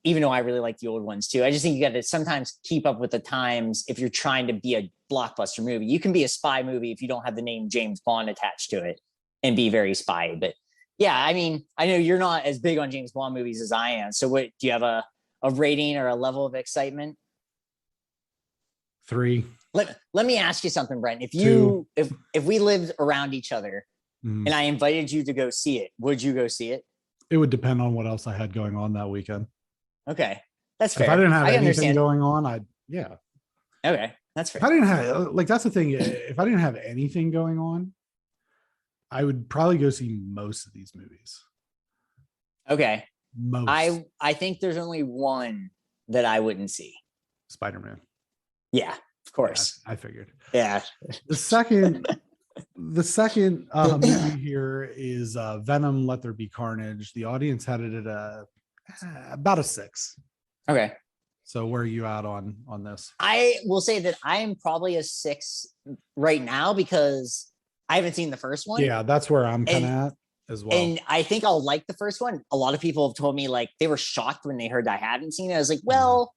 even though I really like the old ones too. I just think you got to sometimes keep up with the times if you're trying to be a blockbuster movie. You can be a spy movie if you don't have the name James Bond attached to it and be very spy. But yeah, I mean, I know you're not as big on James Bond movies as I am. So what, do you have a rating or a level of excitement? 3. Let me ask you something, Brent. If we lived around each other and I invited you to go see it, would you go see it? It would depend on what else I had going on that weekend. Okay. That's fair. If I didn't have anything understand. going on, yeah. Okay. That's fair. If I didn't have, that's the thing. If I didn't have anything going on, I would probably go see most of these movies. Okay. Most. I think there's only one that I wouldn't see. Spider-Man. Yeah, of course. Yeah, I figured. Yeah. The second movie here is Venom, Let There Be Carnage. The audience had it at about a 6. Okay. So where are you at on this? I will say that I am probably a 6 right now because I haven't seen the first one. Yeah, that's where I'm kind of at as well. And I think I'll like the first one. A lot of people have told me they were shocked when they heard I hadn't seen it. I was like, well,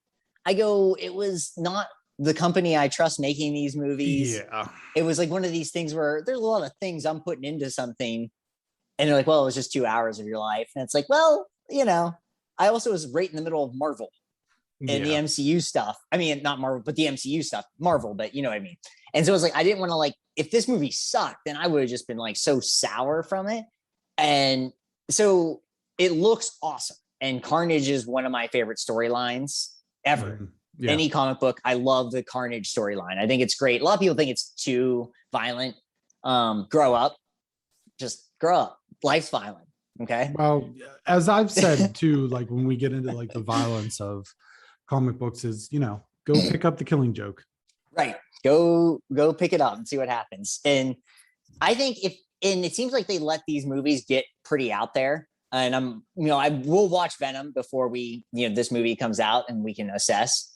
it was not the company I trust making these movies. Yeah. It was like one of these things where there's a lot of things I'm putting into something. And they're like, well, it was just 2 hours of your life. And it's like, well, I also was right in the middle of Marvel and the MCU stuff. I mean, not Marvel, but the MCU stuff, Marvel, but you know what I mean? And so it was like, I didn't want to if this movie sucked, then I would have just been so sour from it. And so it looks awesome. And Carnage is one of my favorite storylines ever. Yeah. Any comic book, I love the Carnage storyline. I think it's great. A lot of people think it's too violent. Grow up. Just grow up. Life's violent. Okay. Well, as I've said too, like when we get into like the violence of comic books is, go pick up The Killing Joke. Right. Go pick it up and see what happens. And I think it seems like they let these movies get pretty out there. And I will watch Venom before this movie comes out and we can assess.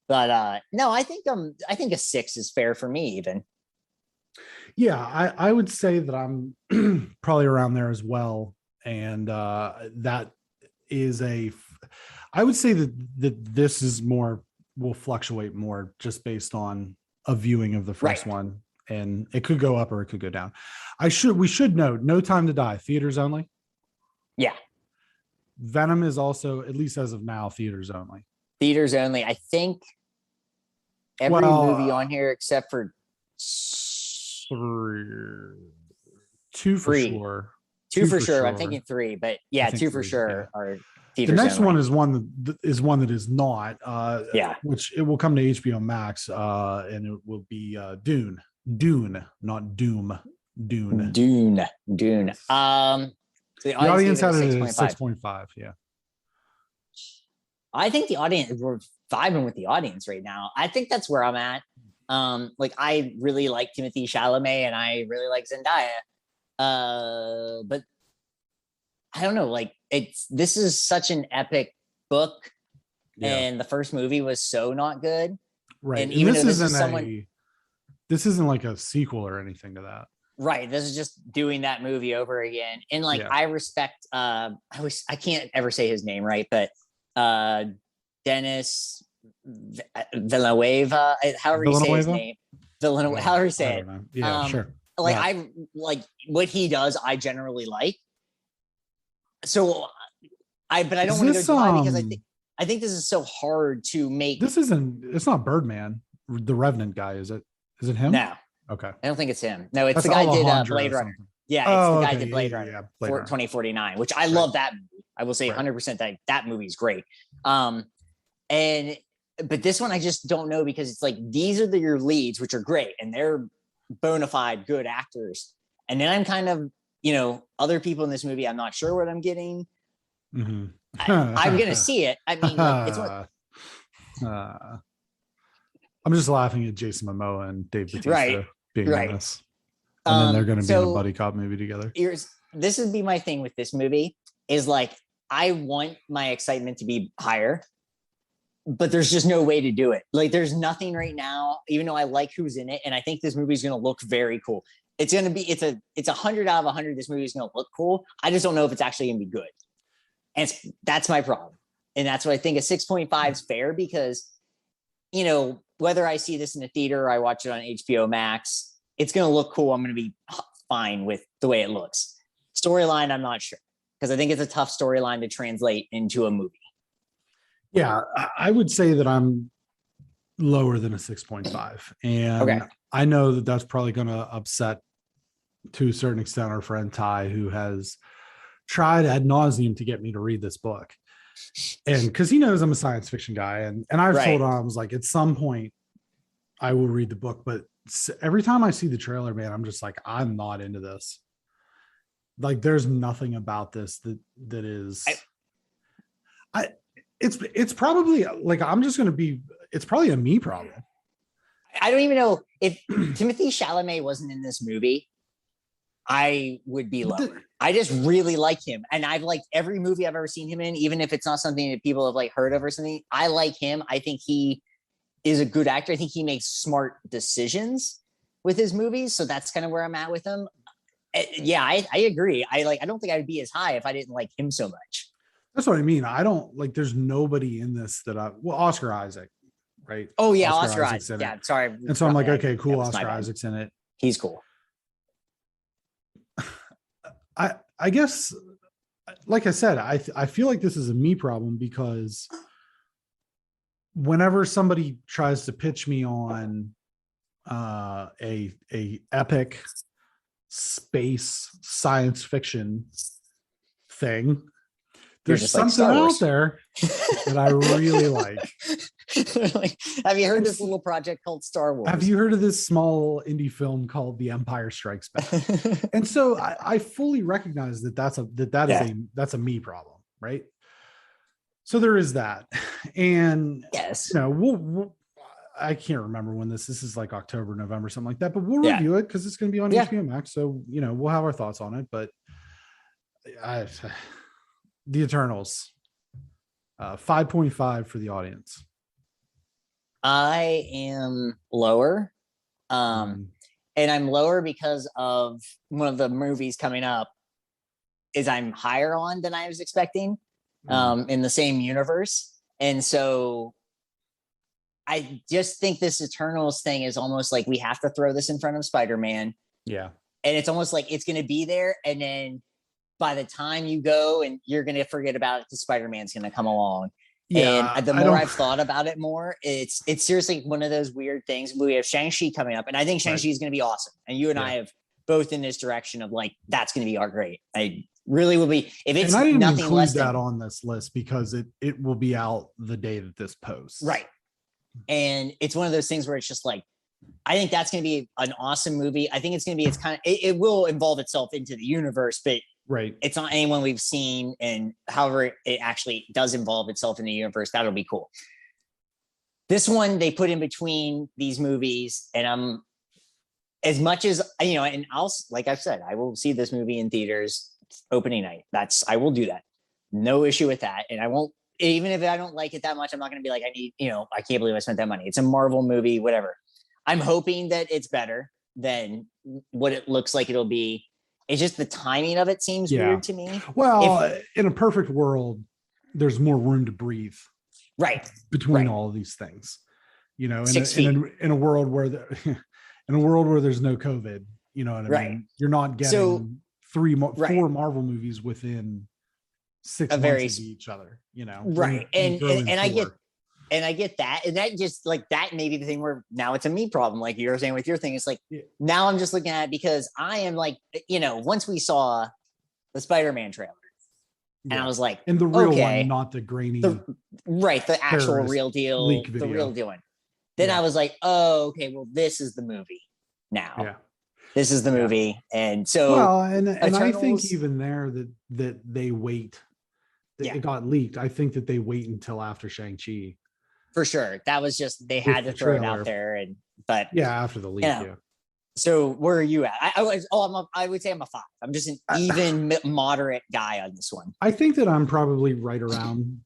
But no, I think a 6 is fair for me even. Yeah, I would say that I'm probably around there as well. And that is I would say that this is will fluctuate more just based on a viewing of the first one. And it could go up or it could go down. We should note, No Time to Die, theaters only. Yeah. Venom is also, at least as of now, theaters only. Theaters only. I think every movie on here except for 2 for sure. 2 for sure. I'm thinking 3, but yeah, 2 for sure are theaters. The next only. one is one that is not. Which it will come to HBO Max, and it will be Dune, not Doom. Dune. The audience had it at 6.5. Yeah. I think the audience, we're vibing with the audience right now. I think that's where I'm at. Like I really like Timothée Chalamet and I really like Zendaya. But I don't know, like this is such an epic book, and the first movie was so not good. Right. And even this isn't like a sequel or anything to that. Right. This is just doing that movie over again. And like I respect I can't ever say his name right, but Dennis Villanueva, however you say his name. Villanueva, however you say it. Yeah, sure. Like I like what he does, I generally like. So I don't want to go too high because I think this is so hard to make. It's not Birdman, the Revenant guy, is it? Is it him? No. Okay. I don't think it's him. No, it's the guy who did Blade Runner. Yeah, it's the guy who did Blade Runner. Blade Runner. 2049, which I love that movie. I will say 100% that movie is great. But this one I just don't know because it's like these are your leads, which are great, and they're bona fide good actors. And then I'm kind of, other people in this movie, I'm not sure what I'm getting. Mm-hmm. I'm gonna see it. I mean, like, it's what. I'm just laughing at Jason Momoa and Dave Bautista being in this, and then they're going to be in a buddy cop movie together. This would be my thing with this movie is like I want my excitement to be higher, but there's just no way to do it. Like there's nothing right now, even though I like who's in it, and I think this movie is going to look very cool. It's going to be it's 100 out of 100. This movie is going to look cool. I just don't know if it's actually going to be good, and that's my problem. And that's why I think a 6.5 is fair because, whether I see this in the theater or I watch it on HBO Max, it's going to look cool. I'm going to be fine with the way it looks. Storyline, I'm not sure because I think it's a tough storyline to translate into a movie. Yeah, I would say that I'm lower than a 6.5. And I know that that's probably going to upset to a certain extent our friend Ty, who has tried ad nauseum to get me to read this book. And because he knows I'm a science fiction guy, and I've told him, I was like, at some point I will read the book, but every time I see the trailer, man, I'm just like, I'm not into this. Like, there's nothing about this that is. It's probably like it's probably a me problem. I don't even know if Timothée Chalamet wasn't in this movie, I would be lower. I just really like him. And I've liked every movie I've ever seen him in, even if it's not something that people have like heard of or something. I like him. I think he is a good actor. I think he makes smart decisions with his movies. So that's kind of where I'm at with him. Yeah, I agree. I don't think I'd be as high if I didn't like him so much. That's what I mean. I don't like, there's nobody in this Oscar Isaac, right? Oh yeah. Oscar Isaac. Yeah. Sorry. And so I'm like, okay, cool. Oscar Isaac's in it. He's cool. I guess, like I said, I feel like this is a me problem because whenever somebody tries to pitch me on a epic space science fiction thing, There's just like, something Star out Wars. there that I really like. Like, have you heard this little project called Star Wars? Have you heard of this small indie film called The Empire Strikes Back? And so I fully recognize that that's a me problem, right? So there is that, and yes, you know, we'll I can't remember when this is like October, November, something like that, but we'll Yeah. review it because it's going to be on Yeah. HBO Max. So, you know, we'll have our thoughts on it, but The Eternals, 5.5 for the audience. I am lower. And I'm lower because of one of the movies coming up is I'm higher on than I was expecting in the same universe. And so I just think this Eternals thing is almost like we have to throw this in front of Spider-Man. Yeah. And it's almost like it's going to be there. And then by the time you go and you're going to forget about it, the Spider-Man's going to come along. Yeah, and the more I've thought about it more, it's seriously one of those weird things. We have Shang-Chi coming up, and I think Shang-Chi is going to be awesome. And you and I have both in this direction of like, that's going to be our great. I really will be. If it's and I didn't nothing include less that than, on this list because it will be out the day that this posts. Right. And it's one of those things where it's just like, I think that's going to be an awesome movie. I think it's going to be, it will involve itself into the universe, but right. It's not anyone we've seen. And however it actually does involve itself in the universe, that'll be cool. This one they put in between these movies, and I'm as much as, you know, and I'll, like I've said, I will see this movie in theaters opening night. I will do that. No issue with that. And I won't, even if I don't like it that much, I'm not going to be like, I can't believe I spent that money. It's a Marvel movie, whatever. I'm hoping that it's better than what it looks like it'll be. It's just the timing of it seems weird to me. Well, in a perfect world, there's more room to breathe. Right. Between all of these things, you know, in a world where in a world where there's no COVID, you know what I mean? You're not getting four Marvel movies within 6 months of each other, you know? Right. And I get that. And that just like that may be the thing where now it's a me problem. Like you were saying with your thing, it's like, now I'm just looking at it because I am like, you know, once we saw the Spider-Man trailer and I was like, and the real one, not the grainy, the actual real deal, the real deal one. Then I was like, oh, okay, well, this is the movie now. Yeah. This is the movie. And so, well, and I think even there that they wait, it got leaked. I think that they wait until after Shang-Chi. For sure. That was just, they had to throw it out there. But after the leak, So where are you at? I would say I'm a 5. I'm just an even moderate guy on this one. I think that I'm probably right around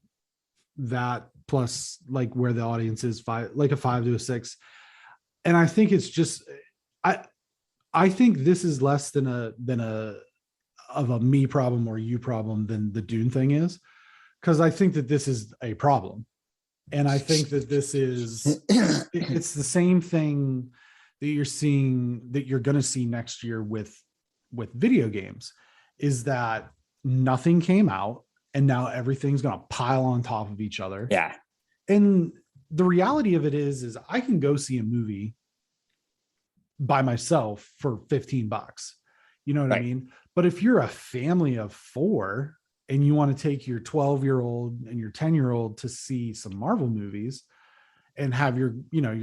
that, plus like where the audience is, 5, like a 5 to a 6. And I think it's just, I think this is less than a me problem or you problem than the Dune thing is, because I think that this is a problem. And I think that this is, it's the same thing that you're seeing, that you're going to see next year with video games, is that nothing came out and now everything's going to pile on top of each other. Yeah. And the reality of it is I can go see a movie by myself for $15. You know what I mean? But if you're a family of 4 and you want to take your 12-year-old and your 10-year-old to see some Marvel movies and have your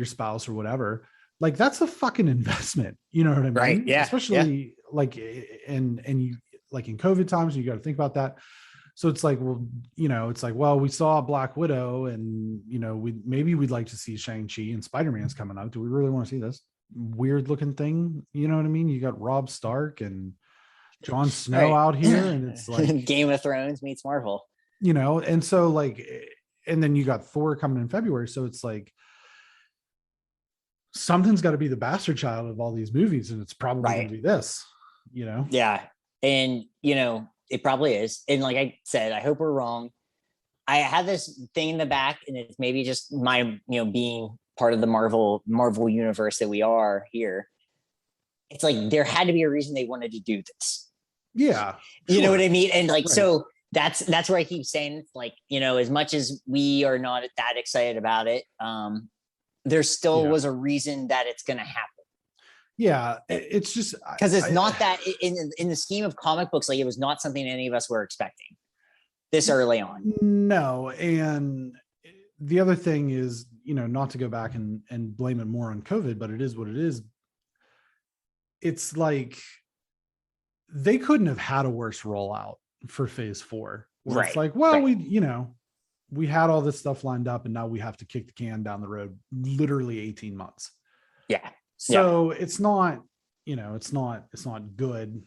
spouse or whatever, like that's a fucking investment. You know what I mean? Right. Yeah. Especially like, and you like in COVID times, you got to think about that. So it's like, well, we saw Black Widow and, we'd like to see Shang-Chi and Spider-Man's coming out. Do we really want to see this weird looking thing? You know what I mean? You got Rob Stark and Jon Snow out here, and it's like Game of Thrones meets Marvel, and so like, and then you got Thor coming in February. So it's like, something's got to be the bastard child of all these movies. And it's probably going to be this, Yeah. And, it probably is. And like I said, I hope we're wrong. I have this thing in the back, and it's maybe just my, being part of the Marvel universe that we are here. It's like, there had to be a reason they wanted to do this. Yeah. You know what I mean? And like, so that's where I keep saying, like, as much as we are not that excited about it, there still was a reason that it's going to happen. Yeah. It's just because it's not that in the scheme of comic books, like it was not something any of us were expecting. this early on. No, and the other thing is, not to go back and blame it more on COVID, but it is what it is. It's like they couldn't have had a worse rollout for phase 4. Where it's like, well, we had all this stuff lined up and now we have to kick the can down the road literally 18 months. Yeah. So it's not, it's not good.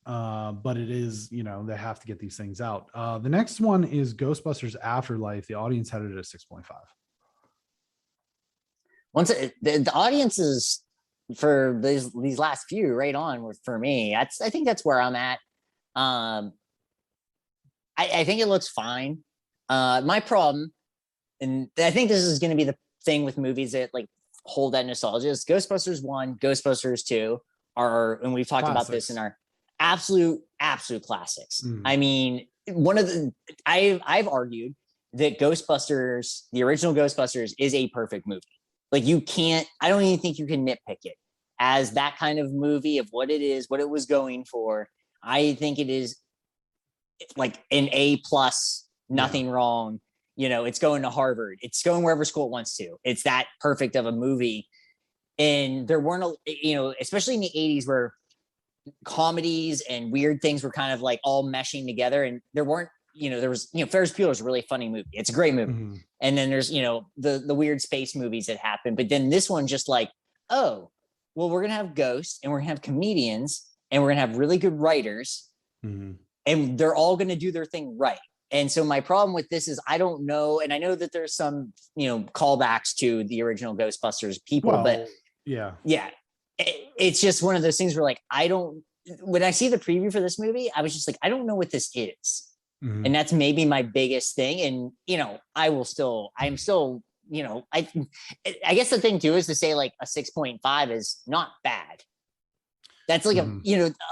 But it is, they have to get these things out. The next one is Ghostbusters Afterlife. The audience had it at 6.5. Once the audiences for these last few right on for me, I think that's where I'm at. I think it looks fine. My problem, and I think this is going to be the thing with movies that like hold that nostalgia, is Ghostbusters 1, Ghostbusters 2 are, and we've talked about this in our absolute classics. I mean, I've argued that Ghostbusters, the original Ghostbusters, is a perfect movie. Like I don't even think you can nitpick it as that kind of movie of what it is, what it was going for. I think it is like an A+, nothing wrong. It's going to Harvard. It's going wherever school it wants to. It's that perfect of a movie. And there weren't, especially in the 80s where comedies and weird things were kind of like all meshing together, and there weren't, there was, Ferris Bueller's a really funny movie. It's a great movie. And then there's, the weird space movies that happen. But then this one just like, oh, well, we're going to have ghosts and we're going to have comedians and we're going to have really good writers and they're all going to do their thing right. And so my problem with this is I don't know. And I know that there's some, callbacks to the original Ghostbusters people, but yeah. It's just one of those things where like, when I see the preview for this movie, I was just like, I don't know what this is. And that's maybe my biggest thing. And, I'm still, I guess the thing too is to say like a 6.5 is not bad. That's like on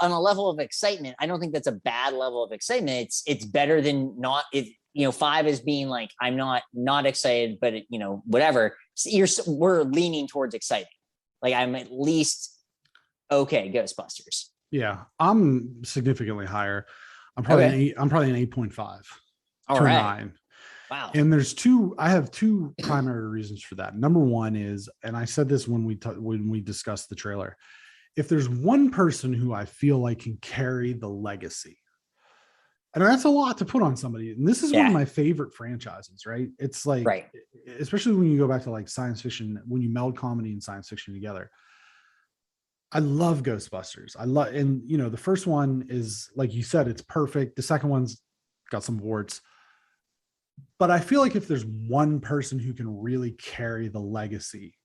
a level of excitement. I don't think that's a bad level of excitement. It's better than not. 5 is being like, I'm not excited, but whatever. We're leaning towards exciting. Like I'm at least okay. Ghostbusters. Yeah, I'm significantly higher. I'm probably an 8.5 to 9. Wow. And I have two primary reasons for that. Number one is, and I said this when we discussed the trailer, if there's one person who I feel like can carry the legacy, and that's a lot to put on somebody. And this is one of my favorite franchises, right? It's like, especially when you go back to like science fiction, when you meld comedy and science fiction together. I love Ghostbusters. And the first one is, like you said, it's perfect. The second one's got some warts. But I feel like if there's one person who can really carry the legacy,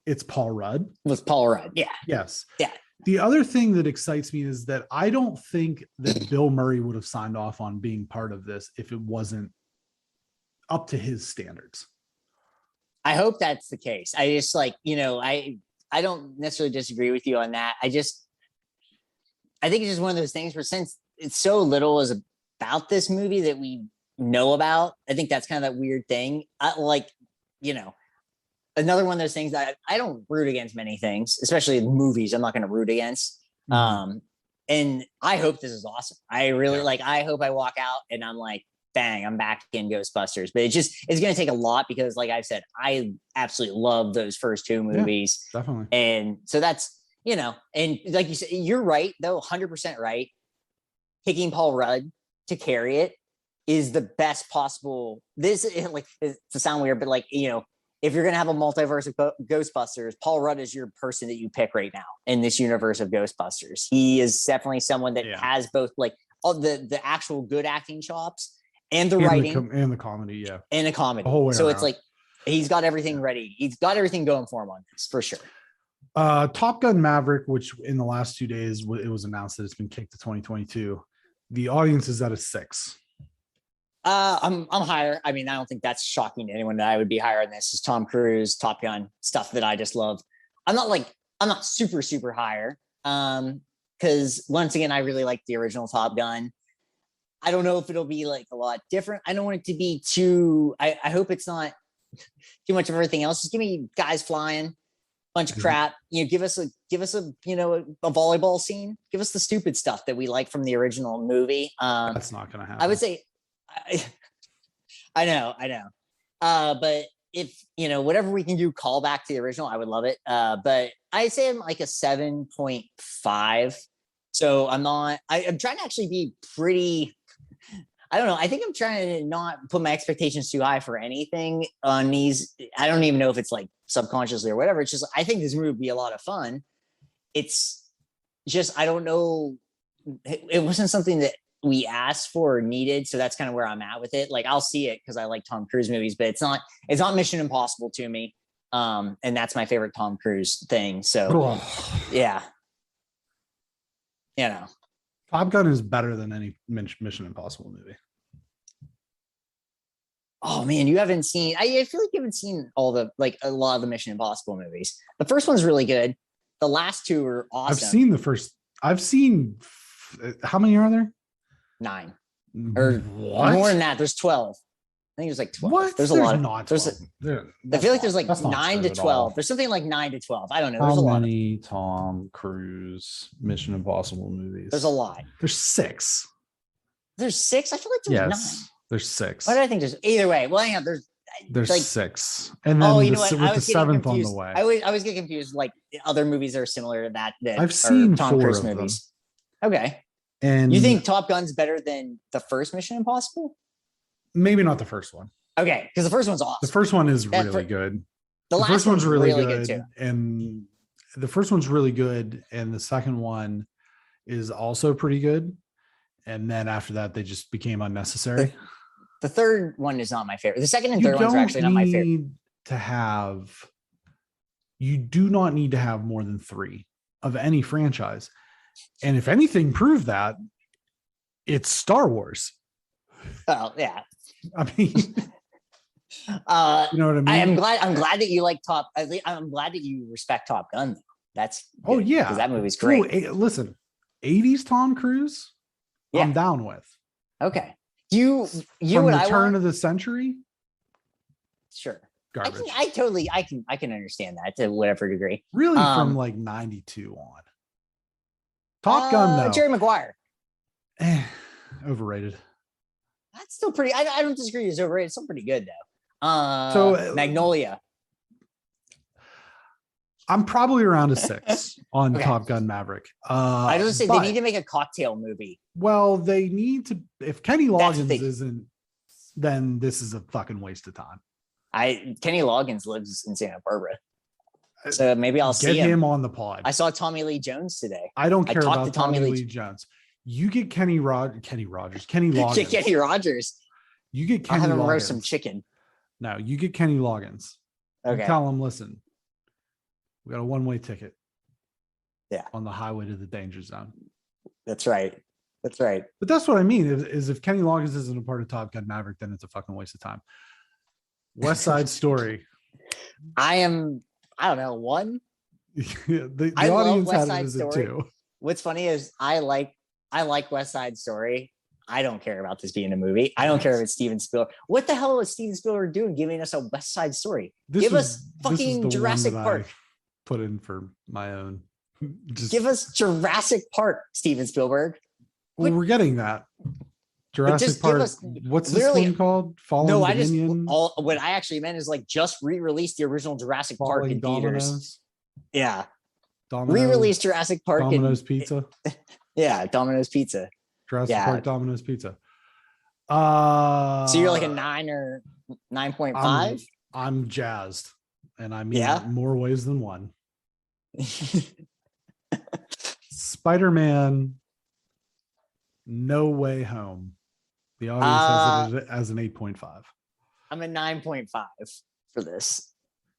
it's Paul Rudd. With Paul Rudd, yeah. Yes. Yeah. The other thing that excites me is that I don't think that Bill Murray would have signed off on being part of this if it wasn't up to his standards. I hope that's the case. I just like, I don't necessarily disagree with you on that. I think it's just one of those things where since it's so little is about this movie that we know about, I think that's kind of that weird thing. Another one of those things that I don't root against many things, especially movies I'm not going to root against. And I hope this is awesome. I really I hope I walk out and I'm like, bang, I'm back in Ghostbusters. But it's going to take a lot because like I've said, I absolutely love those first two movies. Yeah, definitely. And so that's, and like you said, you're right though, 100% right. Picking Paul Rudd to carry it is the best possible. This like to sound weird, but like, if you're going to have a multiverse of Ghostbusters, Paul Rudd is your person that you pick right now in this universe of Ghostbusters. He is definitely someone that has both like all the actual good acting chops and the writing and the comedy. Yeah. And a comedy. So it's like, he's got everything ready. He's got everything going for him on this for sure. Top Gun Maverick, which in the last 2 days, it was announced that it's been kicked to 2022. The audience is at a 6. I'm higher. I mean, I don't think that's shocking to anyone that I would be higher on this. Is Tom Cruise, Top Gun, stuff that I just love. I'm not super, super higher. Because once again, I really like the original Top Gun. I don't know if it'll be like a lot different. I don't want it to be too, I hope it's not too much of everything else. Just give me guys flying, bunch of crap. Give us a a volleyball scene. Give us the stupid stuff that we like from the original movie. That's not going to happen. I would say I know. But if whatever we can do, call back to the original, I would love it. But I say I'm like a 7.5. So I'm trying to actually be pretty. I don't know. I think I'm trying to not put my expectations too high for anything on these. I don't even know if it's like subconsciously or whatever. It's just I think this movie would be a lot of fun. It's just I don't know. It wasn't something that we asked for or needed, so that's kind of where I'm at with it. Like I'll see it because I like Tom Cruise movies, but it's not Mission Impossible to me. And that's my favorite Tom Cruise thing. So yeah, Top Gun is better than any Mission Impossible movie. Oh man, you haven't seen. I feel like you haven't seen a lot of the Mission Impossible movies. The first one's really good. The last two are awesome. I've seen the first. I've seen. How many are there? 9 or what? more than that. There's 12. I think there's like 12. What? There's a lot. Not there's. I feel like there's like 9 to 12. There's something like 9 to 12. I don't know. There's a lot. How many Tom Cruise Mission Impossible movies? There's a lot. There's 6. There's 6. I feel like there's 9. There's 6. Why did I think there's either way? Well, hang on. There's like 6, and then with the 7th on the way. I was getting confused. Like other movies are similar to that. I've seen Tom 4 Cruise of movies. them. Okay. And you think Top Gun's better than the first Mission Impossible? Maybe not the first one. Okay, because the first one's awesome. The first one is really good. The first one's really good too. And the first one's really good, and the second one is also pretty good. And then after that, they just became unnecessary. The third one is not my favorite. The second and third ones are actually not my favorite. You do not need to have more than 3 of any franchise. And if anything proved that, it's Star Wars. Oh yeah. I mean, you know what I mean? I'm glad that you like I'm glad that you respect Top Gun. That's good, yeah, because that movie's great. Listen, 80s Tom Cruise, yeah. I'm down with. Okay. You from the turn of the century? Sure. Garbage. I can understand that to whatever degree. Really, from like 92 on. Top Gun, though. Jerry Maguire. Overrated. That's still pretty. I don't disagree. It's overrated. It's still pretty good though. Magnolia. I'm probably around a 6 on Top Gun Maverick. I was say they need to make a cocktail movie. Well, they need to. If Kenny Loggins isn't, then this is a fucking waste of time. Kenny Loggins lives in Santa Barbara, so maybe I'll get see him on the pod. I saw Tommy Lee Jones today. I don't care about Tommy Lee Jones. You get Kenny Loggins. Kenny Rogers. You get Kenny I'll have him Loggins. roast some chicken. No, you get Kenny Loggins. Okay. You tell him, listen, we got a one-way ticket. Yeah. On the highway to the danger zone. That's right. But that's what I mean. Is if Kenny Loggins isn't a part of Top Gun Maverick, then it's a fucking waste of time. West Side Story. I don't know, 1. the audience had it as a 2. What's funny is I like West Side Story. I don't care about this being a movie. I don't care if it's Steven Spielberg. What the hell is Steven Spielberg doing giving us a West Side Story? Give us fucking Jurassic Park. Put in for my own. Give us Jurassic Park, Steven Spielberg. Well, we're getting that. Jurassic Park. What's this one called? Dominion? What I actually meant is like just re-release the original Jurassic Park in theaters. Yeah. Re-release Jurassic Park. Domino's Pizza. Yeah, Domino's Pizza. Jurassic Park, Domino's Pizza. So you're like a 9 or 9.5? I'm jazzed. And I mean it in more ways than one. Spider-Man No Way Home. The audience has it as an 8.5. I'm a 9.5 for this.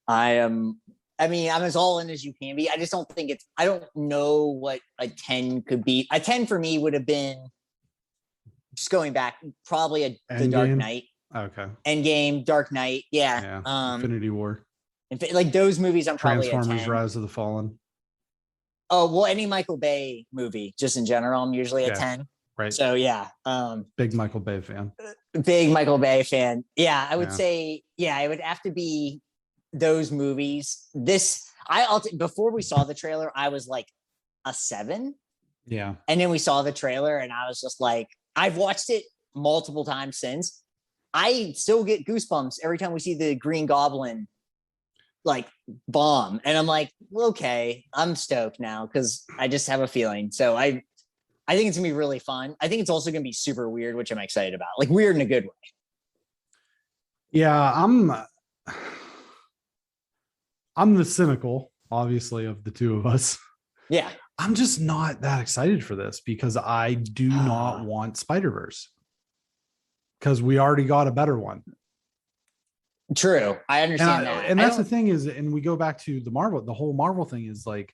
I'm as all in as you can be. I just don't think I don't know what a 10 could be. A 10 for me would have been, just going back, probably The Dark Knight. Okay. Endgame, Dark Knight. Yeah. Infinity War. Like those movies, I'm probably a 10. Transformers Rise of the Fallen. Oh, well, any Michael Bay movie, just in general, I'm usually a 10. Right. So yeah. Big Michael Bay fan. Big Michael Bay fan. Yeah, I would say, it would have to be those movies. Before we saw the trailer, I was like a 7. Yeah. And then we saw the trailer and I was just like, I've watched it multiple times since. I still get goosebumps every time we see the Green Goblin like bomb, and I'm like, well, okay, I'm stoked now because I just have a feeling. So I think it's gonna be really fun. I think it's also gonna be super weird, which I'm excited about. Like weird in a good way. Yeah, I'm the cynical, obviously, of the two of us. Yeah. I'm just not that excited for this because I do not want Spider-Verse because we already got a better one. True. I understand that. And that's the thing is, and we go back to the whole Marvel thing is like,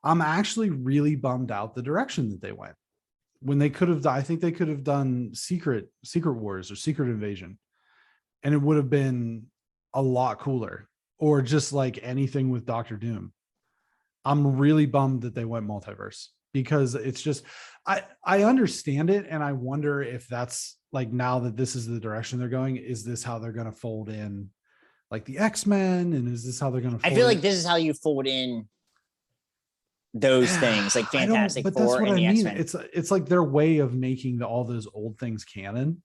I'm actually really bummed out the direction that they went when they could have, I think they could have done Secret Wars or Secret Invasion, and it would have been a lot cooler, or just like anything with Doctor Doom. I'm really bummed that they went multiverse because it's just, I understand it. And I wonder if that's like, now that this is the direction they're going, is this how they're going to fold in like the X-Men? And is this how they're going to, I feel like this is how you fold in those things like Fantastic Four and the X-Men. It's like their way of making all those old things canon.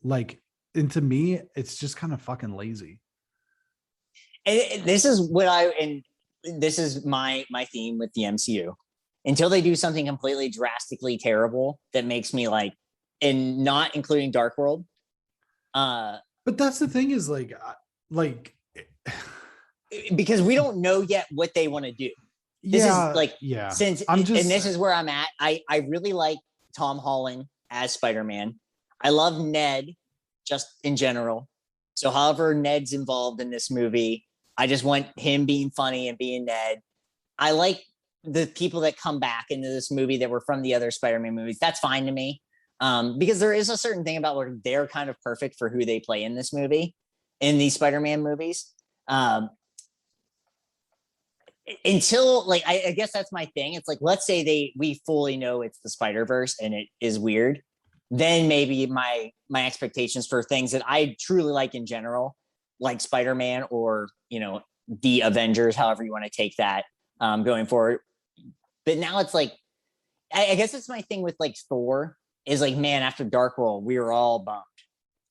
Like, and to me, it's just kind of fucking lazy. And this is this is my theme with the MCU. Until they do something completely drastically terrible that makes me like, and not including Dark World. But that's the thing is like because we don't know yet what they want to do. This is like, since and this is where I'm at. I really like Tom Holland as Spider-Man. I love Ned just in general. So however Ned's involved in this movie, I just want him being funny and being Ned. I like the people that come back into this movie that were from the other Spider-Man movies. That's fine to me. Because there is a certain thing about where they're kind of perfect for who they play in this movie, in these Spider-Man movies. Until like, I guess that's my thing. It's like, let's say we fully know it's the Spider-Verse and it is weird. Then maybe my expectations for things that I truly like in general, like Spider-Man or, the Avengers, however you want to take that, going forward. But now it's like, I guess it's my thing with like Thor is like, man, after Dark World, we were all bummed.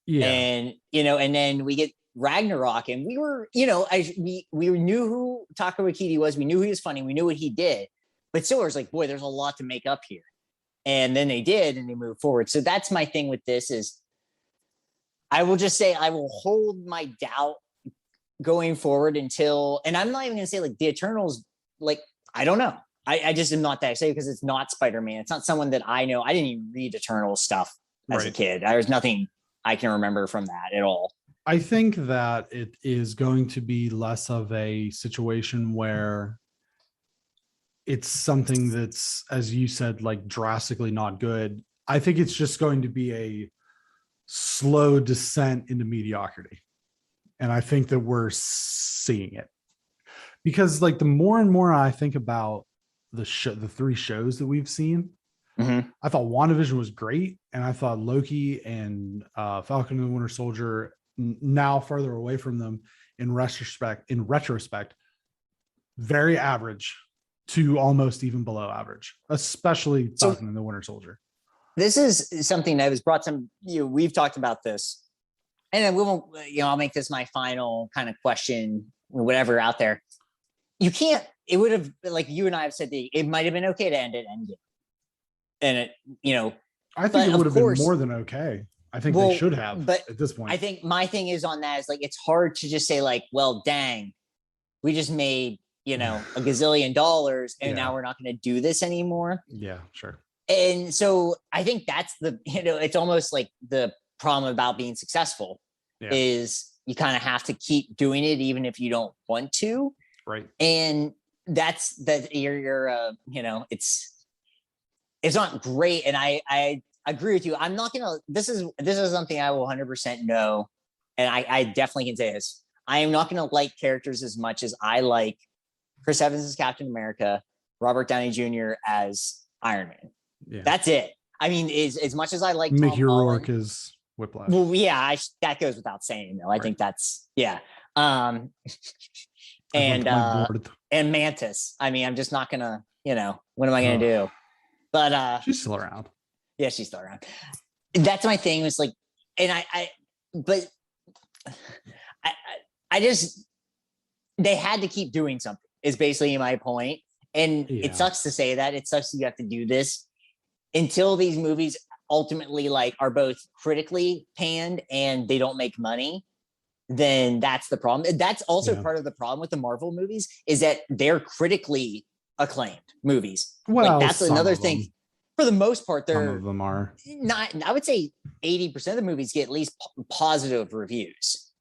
Yeah. And, and then we get Ragnarok and we were, we knew who Taika Waititi was. We knew he was funny. We knew what he did, but still it was like, boy, there's a lot to make up here. And then they did, and they moved forward. So that's my thing with this is I will just say, I will hold my doubt going forward until, and I'm not even going to say like the Eternals, like, I don't know. I just am not that excited because it's not Spider-Man. It's not someone that I know. I didn't even read Eternals stuff as a kid. There's nothing I can remember from that at all. I think that it is going to be less of a situation where it's something that's, as you said, like drastically not good. I think it's just going to be a slow descent into mediocrity. And I think that we're seeing it because like the more and more I think about the three shows that we've seen, I thought WandaVision was great. And I thought Loki and Falcon and the Winter Soldier, now further away from them in retrospect, very average to almost even below average, especially Falcon and the Winter Soldier. This is something that was brought to we've talked about this, and then we won't, I'll make this my final kind of question, whatever out there. You can't, it would have, like you and I have said, it might have been okay to end at Endgame. And I think it would have been more than okay. I think they should have, but at this point. I think my thing is on that is like, it's hard to just say like, well, dang, we just made, $1 gazillion and now we're not going to do this anymore. Yeah, sure. And so I think that's it's almost like the problem about being successful is you kind of have to keep doing it even if you don't want to. Right. And that's that you're it's not great. And I agree with you. I'm not gonna, this is something I will 100% know. And I definitely can say this. I am not gonna like characters as much as I like Chris Evans as Captain America, Robert Downey Jr. as Iron Man. Yeah. That's it. I mean, as much as I like Mickey Rourke is Whiplash. Well, yeah, that goes without saying though. I think that's and Mantis. I mean, I'm just not gonna, what am I gonna do? But she's still around. Yeah, she's still around. that's my thing. Was like, and but I, I just, they had to keep doing something is basically my point. And it sucks to say that. It sucks you have to do this until these movies ultimately like are both critically panned and they don't make money. Then that's the problem. And that's also part of the problem with the Marvel movies is that they're critically acclaimed movies. Well, like that's another thing. For the most part, some of them are not. I would say 80% of the movies get at least positive reviews.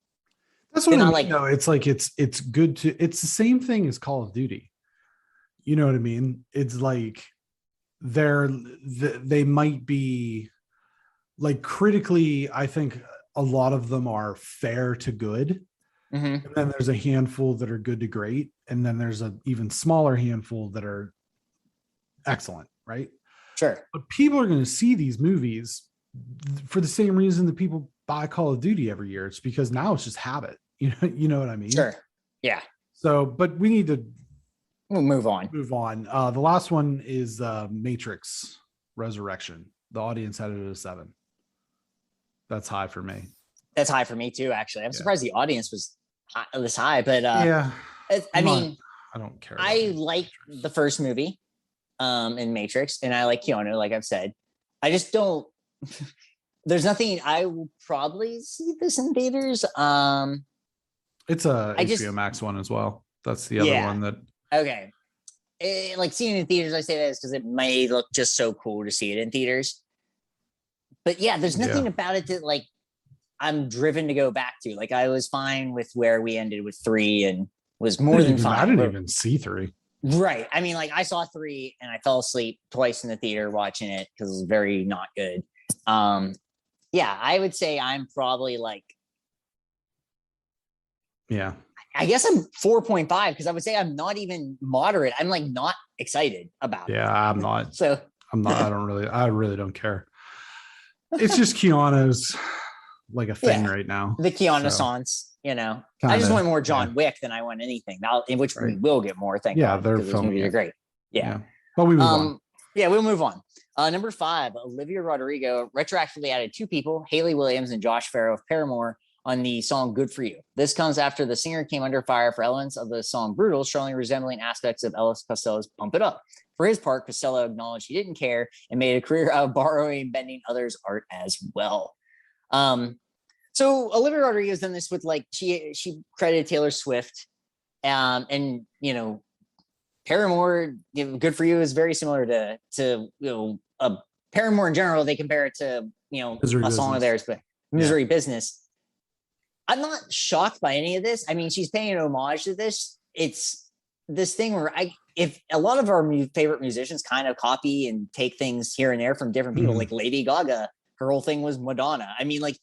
That's what I mean. Like, no, it's like it's good to. It's the same thing as Call of Duty. You know what I mean? It's like they might be like critically. I think a lot of them are fair to good, and then there's a handful that are good to great, and then there's an even smaller handful that are excellent. Right? Sure. But people are going to see these movies for the same reason that people buy Call of Duty every year. It's because now it's just habit. You know what I mean? Sure. Yeah. So, but we need to move on. The last one is Matrix Resurrection. The audience had it at a 7. That's high for me. That's high for me too, actually. I'm surprised the audience was this high, but I don't care. I like the first movie in Matrix, and I like Keanu, like I've said. I just don't there's nothing. I will probably see this in theaters. It's a HBO Max one as well. That's the other one that okay. Like seeing it in theaters, I say that is because it may look just so cool to see it in theaters. But yeah, there's nothing about it that like I'm driven to go back to. Like I was fine with where we ended with 3 and was more than fine. I didn't even see 3. Right. I mean, like I saw 3 and I fell asleep twice in the theater watching it because it was very not good. Yeah, I would say I'm probably like, I guess I'm 4.5 because I would say I'm not even moderate. I'm like not excited about it. Yeah, I'm not. So I'm not. I really don't care. It's just Keanu's like a thing right now. The Keanu-sance, Kinda, I just want more John Wick than I want anything. Now, in which we will get more. Thank God. They're filming. Are great. Yeah. But we move on. Yeah, we'll move on. Number 5, Olivia Rodrigo retroactively added 2 people, Hayley Williams and Josh Farrow of Paramore, on the song Good For You. This comes after the singer came under fire for elements of the song Brutal, strongly resembling aspects of Elvis Costello's Pump It Up. For his part, Costello acknowledged he didn't care and made a career out of borrowing and bending others' art as well. So Olivia Rodrigo's done this with like, she credited Taylor Swift, and Paramore, Good For You is very similar to Paramore in general. They compare it to a song of theirs, but Misery Business. I'm not shocked by any of this. I mean, she's paying an homage to this. It's this thing where if a lot of our favorite musicians kind of copy and take things here and there from different people, like Lady Gaga, her whole thing was Madonna. I mean, like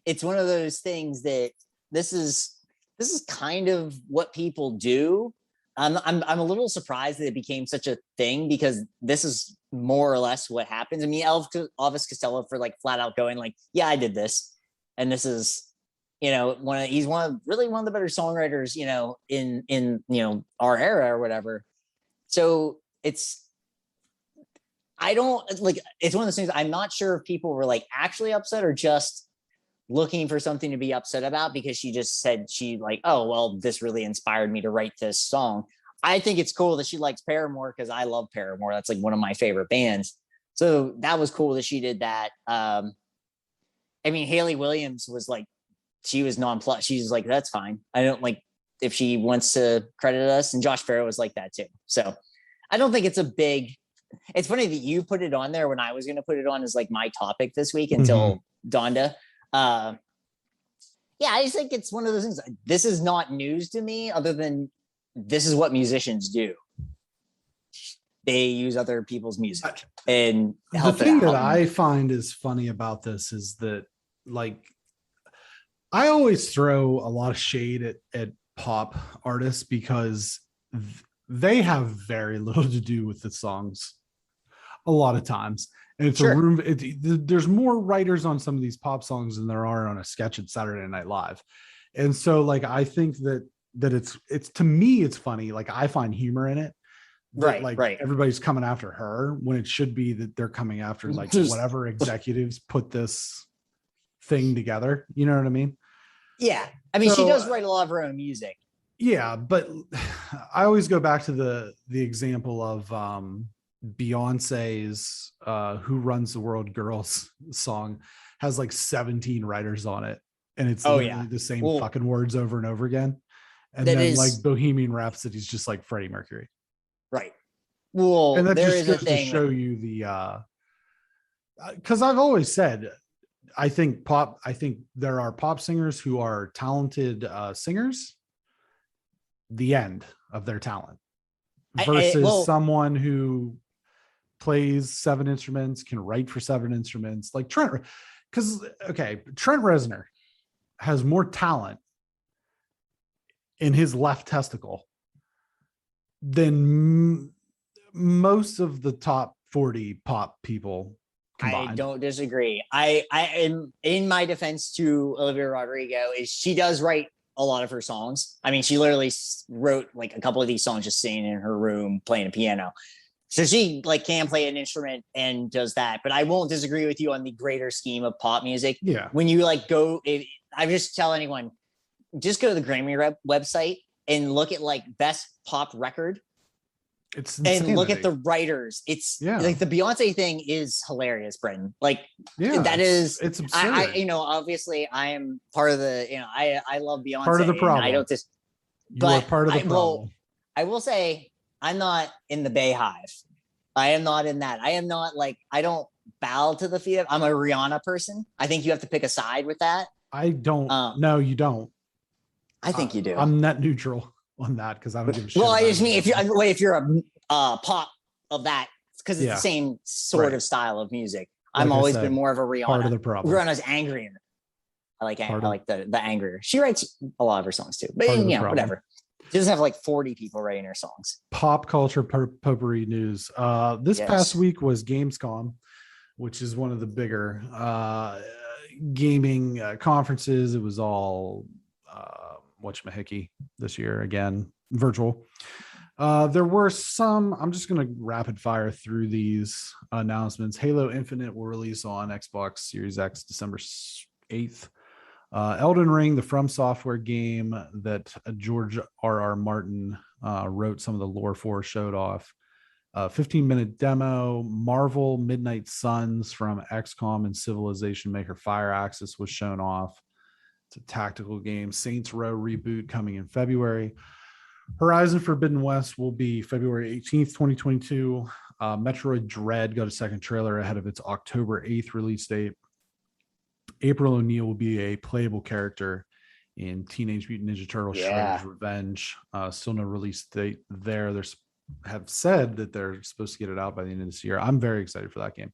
it's one of those things that this is kind of what people do. I'm a little surprised that it became such a thing because this is more or less what happens. I mean, Elvis Costello for like flat out going like, yeah, I did this, and this is he's one of the better songwriters in our era or whatever. So it's one of those things. I'm not sure if people were like actually upset or just looking for something to be upset about because she just said oh, well, this really inspired me to write this song. I think it's cool that she likes Paramore because I love Paramore. That's like one of my favorite bands. So that was cool that she did that. I mean, Hayley Williams was like, she was nonplussed. She's like, that's fine. I don't like if she wants to credit us. And Josh Farrow was like that too. So I don't think it's it's funny that you put it on there when I was going to put it on as like my topic this week until Donda. I just think it's one of those things. This is not news to me other than this is what musicians do. They use other people's music and help the thing that I find is funny about this is that like, I always throw a lot of shade at pop artists because they have very little to do with the songs a lot of times. And it's a room. There's more writers on some of these pop songs than there are on a sketch at Saturday Night Live. And so like, I think that it's to me, it's funny. Like I find humor in it, Right, like right. everybody's coming after her when it should be that they're coming after like whatever executives put this thing together. You know what I mean? Yeah. I mean, she does write a lot of her own music. Yeah, but I always go back to the example of Beyonce's Who Runs the World Girls song has like 17 writers on it, and it's literally the same fucking words over and over again. And then like Bohemian Rhapsody is just like Freddie Mercury. Right. Well, and that there just is a goes thing to show you the because I've always said I think there are pop singers who are talented singers, the end of their talent, versus someone who plays 7 instruments, can write for 7 instruments, like Trent. Because Trent Reznor has more talent in his left testicle than most of the top 40 pop people combined. I don't disagree. I am, in my defense to Olivia Rodrigo, is she does write a lot of her songs. I mean, she literally wrote like a couple of these songs just sitting in her room playing a piano. So she like can play an instrument and does that. But I won't disagree with you on the greater scheme of pop music. Yeah. When you like go, I just tell anyone, just go to the Grammy website and look at like best pop record. It's insanity. And look at the writers. It's like the Beyonce thing is hilarious, Brenton. Like that is it's absurd. I you know, obviously I am part of the, you know, I love Beyonce. Part of the problem. I don't just you are part of the problem. I will say I'm not in the Bayhive. I am not in that. I am not like, I don't bow to the feet of, I'm a Rihanna person. I think you have to pick a side with that. I don't. No, you don't. I think you do. I'm net neutral on that because I don't give a shit. Well, I just mean if you're a pop of that, because it's the same sort of style of music. Like I'm always been more of a Rihanna. Part of the problem. Rihanna's angrier. I like the angrier. She writes a lot of her songs too, but you know, whatever. She doesn't have like 40 people writing her songs. Pop culture potpourri news. This past week was Gamescom, which is one of the bigger gaming conferences. It was all whatchamahickey this year, again, virtual. There were some, I'm just going to rapid fire through these announcements. Halo Infinite will release on Xbox Series X December 8th. Elden Ring, the From Software game that George R.R. Martin wrote some of the lore for, showed off. 15-minute demo. Marvel Midnight Suns from XCOM and Civilization Maker Fire Axis was shown off. It's a tactical game. Saints Row reboot coming in February. Horizon Forbidden West will be February 18th, 2022. Metroid Dread got a second trailer ahead of its October 8th release date. April O'Neil will be a playable character in Teenage Mutant Ninja Turtles Shredder's Revenge. Still no release date there. They have said that they're supposed to get it out by the end of this year. I'm very excited for that game.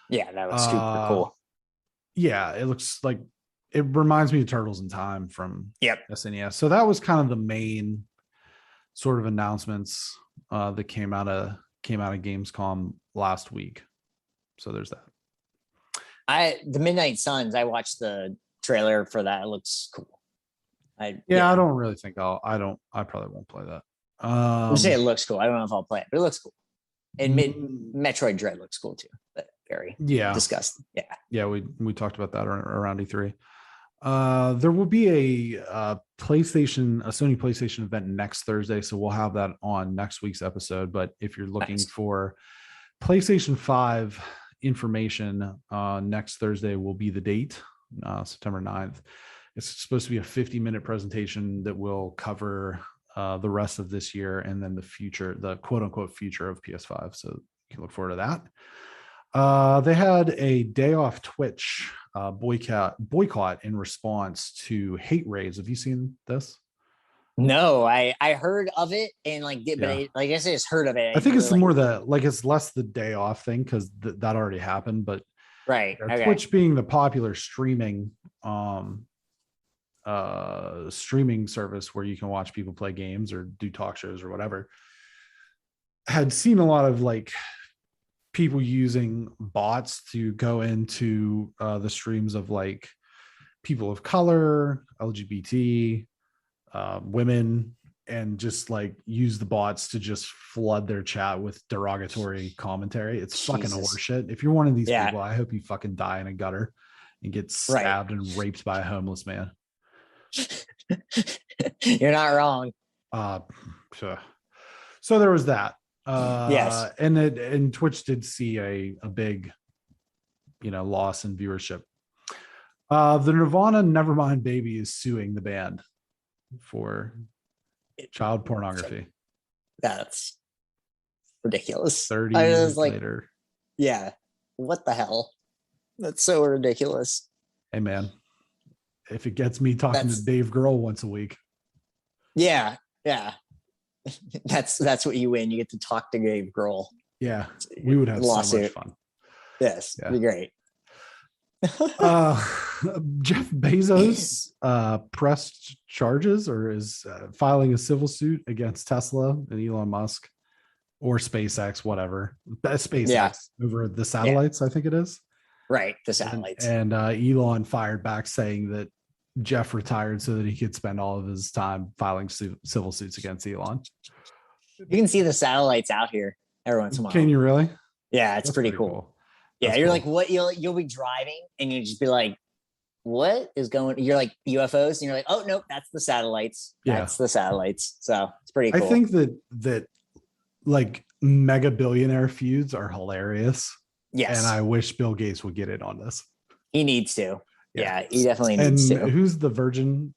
Yeah, that was super cool. Yeah, it looks like it reminds me of Turtles in Time from SNES. So that was kind of the main sort of announcements that came out of Gamescom last week. So there's that. The Midnight Suns, I watched the trailer for that. It looks cool. I don't really think I probably won't play that. I'm saying it looks cool. I don't know if I'll play it, but it looks cool. And Metroid Dread looks cool too, but very disgusting. Yeah, we talked about that around E3. There will be a Sony PlayStation event next Thursday, so we'll have that on next week's episode. But if you're looking for PlayStation 5 information, next Thursday will be the date, September 9th. It's supposed to be a 50-minute presentation that will cover the rest of this year and then the quote-unquote future of PS5. So you can look forward to that. They had a day off Twitch boycott in response to hate raids. Have you seen this? No, I heard of it and but I guess I just heard of it. I think it's more it's less the day off thing because that already happened. But Twitch being the popular streaming service where you can watch people play games or do talk shows or whatever, had seen a lot of people using bots to go into the streams of people of color, LGBT, women, just like use the bots to just flood their chat with derogatory commentary. It's fucking Jesus. horseshit. If you're one of these Yeah. people, I hope you fucking die in a gutter and get Right. stabbed and raped by a homeless man. You're not wrong. So there was that. Yes. And Twitch did see a big, loss in viewership. The Nirvana Nevermind Baby is suing the band for child pornography. That's ridiculous. 30 I years was like, later. yeah, what the hell? That's so ridiculous. Hey man, if it gets me talking to Dave Grohl once a week. Yeah. That's what you win. You get to talk to Dave Grohl. Yeah, we would have so much fun. Yes, it'd be great. Jeff Bezos pressed charges or is filing a civil suit against Tesla and Elon Musk or SpaceX, whatever. SpaceX over the satellites, I think it is. Right, the satellites. And Elon fired back saying that Jeff retired so that he could spend all of his time filing civil suits against Elon. You can see the satellites out here every once in a while. Can you really? Yeah, it's pretty cool. Yeah, you're like, what? You'll be driving and you just be like, what is going? You're like UFOs, and you're like, oh nope, that's the satellites. That's the satellites. So it's pretty cool. I think that like mega billionaire feuds are hilarious. Yes, and I wish Bill Gates would get in on this. He needs to. Yeah, he definitely needs to. Who's the virgin?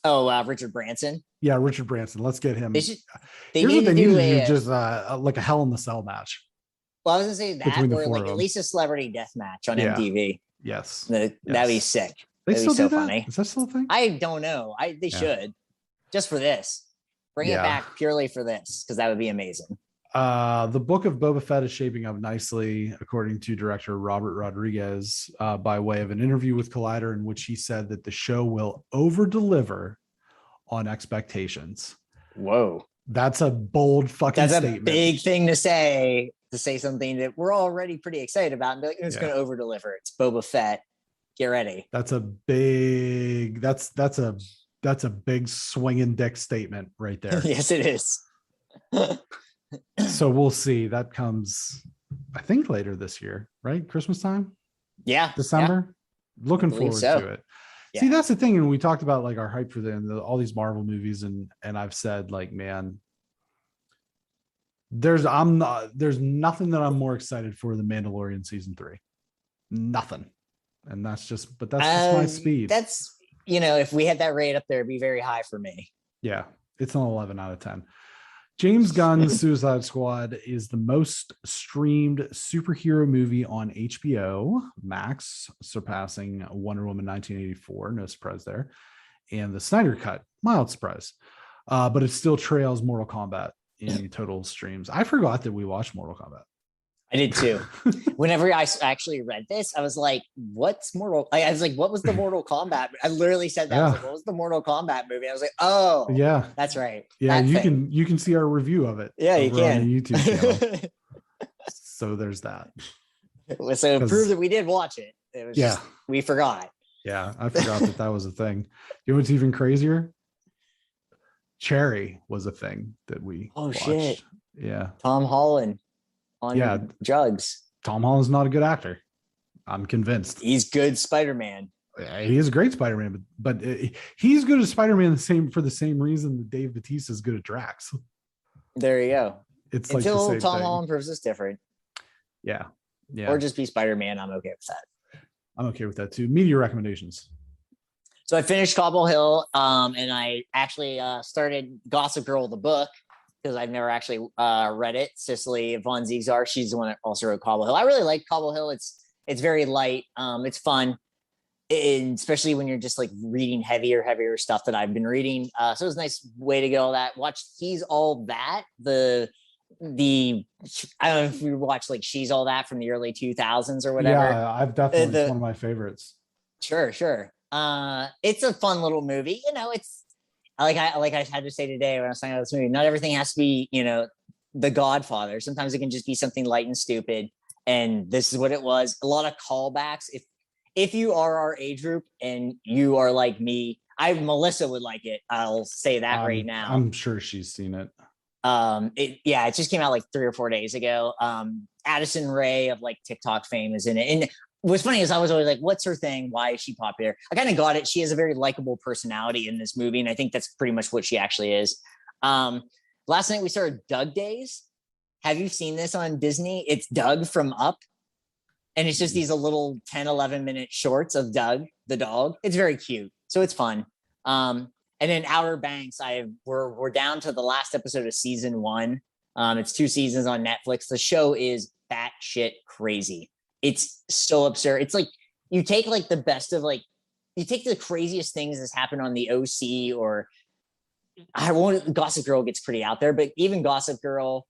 Oh, Richard Branson. Yeah, Richard Branson. Let's get him. Here's what they need to do, just like a Hell in the Cell match. Well, I was gonna say that, or like at least a celebrity death match on MTV. Yes, that'd be sick. They that'd still be so do that? funny. Is that still a thing? I don't know. They should, just for this. Bring it back purely for this, because that would be amazing. The book of Boba Fett is shaping up nicely, according to director Robert Rodriguez, by way of an interview with Collider, in which he said that the show will over-deliver on expectations. Whoa. That's a bold fucking statement. That's a big thing to say something that we're already pretty excited about and be like, it's going to over-deliver. It's Boba Fett. Get ready. That's a big swinging dick statement right there. Yes, it is. So we'll see. That comes, I think, later this year, right? Christmas time? Yeah. December? Yeah. Looking forward to it. Yeah. See, that's the thing. And we talked about like our hype for all these Marvel movies, and I've said, like, man, there's nothing that I'm more excited for than Mandalorian season 3. Nothing. And that's just my speed. That's, if we had that rate up there, it'd be very high for me. Yeah. It's an 11 out of 10. James Gunn's Suicide Squad is the most streamed superhero movie on HBO Max, surpassing Wonder Woman 1984. No surprise there. And the Snyder Cut, mild surprise. But it still trails Mortal Kombat in total streams. I forgot that we watched Mortal Kombat. I did too. Whenever I actually read this, I was like, what's Mortal? I was like, what was the Mortal Kombat? I literally said that. I was like, what was the Mortal Kombat movie? I was like, oh, yeah, that's right. Yeah, you can see our review of it. Yeah, you can. On the YouTube channel. So there's that. So it proved that we did watch it. It was just, we forgot. Yeah, I forgot that was a thing. You know what's even crazier? Cherry was a thing that we watched. Shit. Yeah. Tom Holland. On drugs. Tom Holland's not a good actor. I'm convinced. He's good Spider-Man. He is a great Spider-Man, but he's good as Spider-Man for the same reason that Dave Bautista is good at Drax. There you go. It's until like the same Tom thing. Holland proves it's different. Yeah. Or just be Spider-Man. I'm okay with that. I'm okay with that too. Media recommendations. So I finished Cobble Hill, and I actually started Gossip Girl the book, because I've never actually read it. Cicely von Ziegler, she's the one that also wrote Cobble Hill. I really like Cobble Hill. It's very light. It's fun, and especially when you're just like reading heavier stuff that I've been reading. So it was a nice way to get all that. Watch He's All That. The I don't know if you watch like She's All That from the early 2000s or whatever. Yeah, I've definitely it's one of my favorites. Sure. It's a fun little movie. It's like I had to say today when I was talking about this movie, not everything has to be, The Godfather. Sometimes it can just be something light and stupid. And this is what it was. A lot of callbacks. if you are our age group and you are like me, Melissa would like it. I'll say that right now. I'm sure she's seen it. It just came out like 3 or 4 days ago. Addison Rae of like TikTok fame is in it. And what's funny is I was always like, what's her thing? Why is she popular? I kind of got it. She has a very likable personality in this movie. And I think that's pretty much what she actually is. Last night we started Doug Days. Have you seen this on Disney? It's Doug from Up. And it's just these little 10, 11-minute shorts of Doug, the dog. It's very cute. So it's fun. And then Outer Banks, we're down to the last episode of season 1. It's 2 seasons on Netflix. The show is batshit crazy. It's so absurd. It's like you take like the best of like, you take the craziest things that's happened on the OC, or Gossip Girl gets pretty out there, but even Gossip Girl,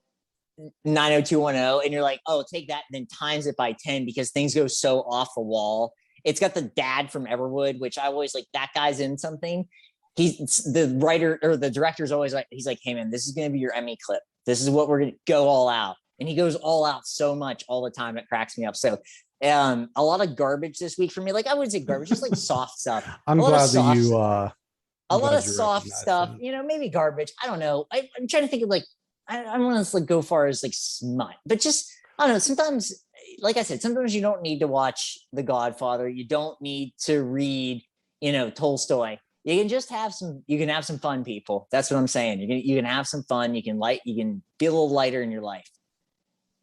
90210, and you're like, oh, take that and then times it by 10 because things go so off the wall. It's got the dad from Everwood, which I always like, that guy's in something. He's the writer or the director's always like, he's like, hey man, this is going to be your Emmy clip. This is what we're going to go all out. And he goes all out so much all the time. It cracks me up. So a lot of garbage this week for me. Like I wouldn't say garbage, just like soft stuff. I'm glad that you, a lot of soft stuff, you know, maybe garbage. I don't know. I'm trying to think of like, I don't want to like go far as like smut, but just, I don't know. Sometimes, like I said, sometimes you don't need to watch The Godfather. You don't need to read, you know, Tolstoy. You can just have some fun, people. That's what I'm saying. You can have some fun. You can be a little lighter in your life.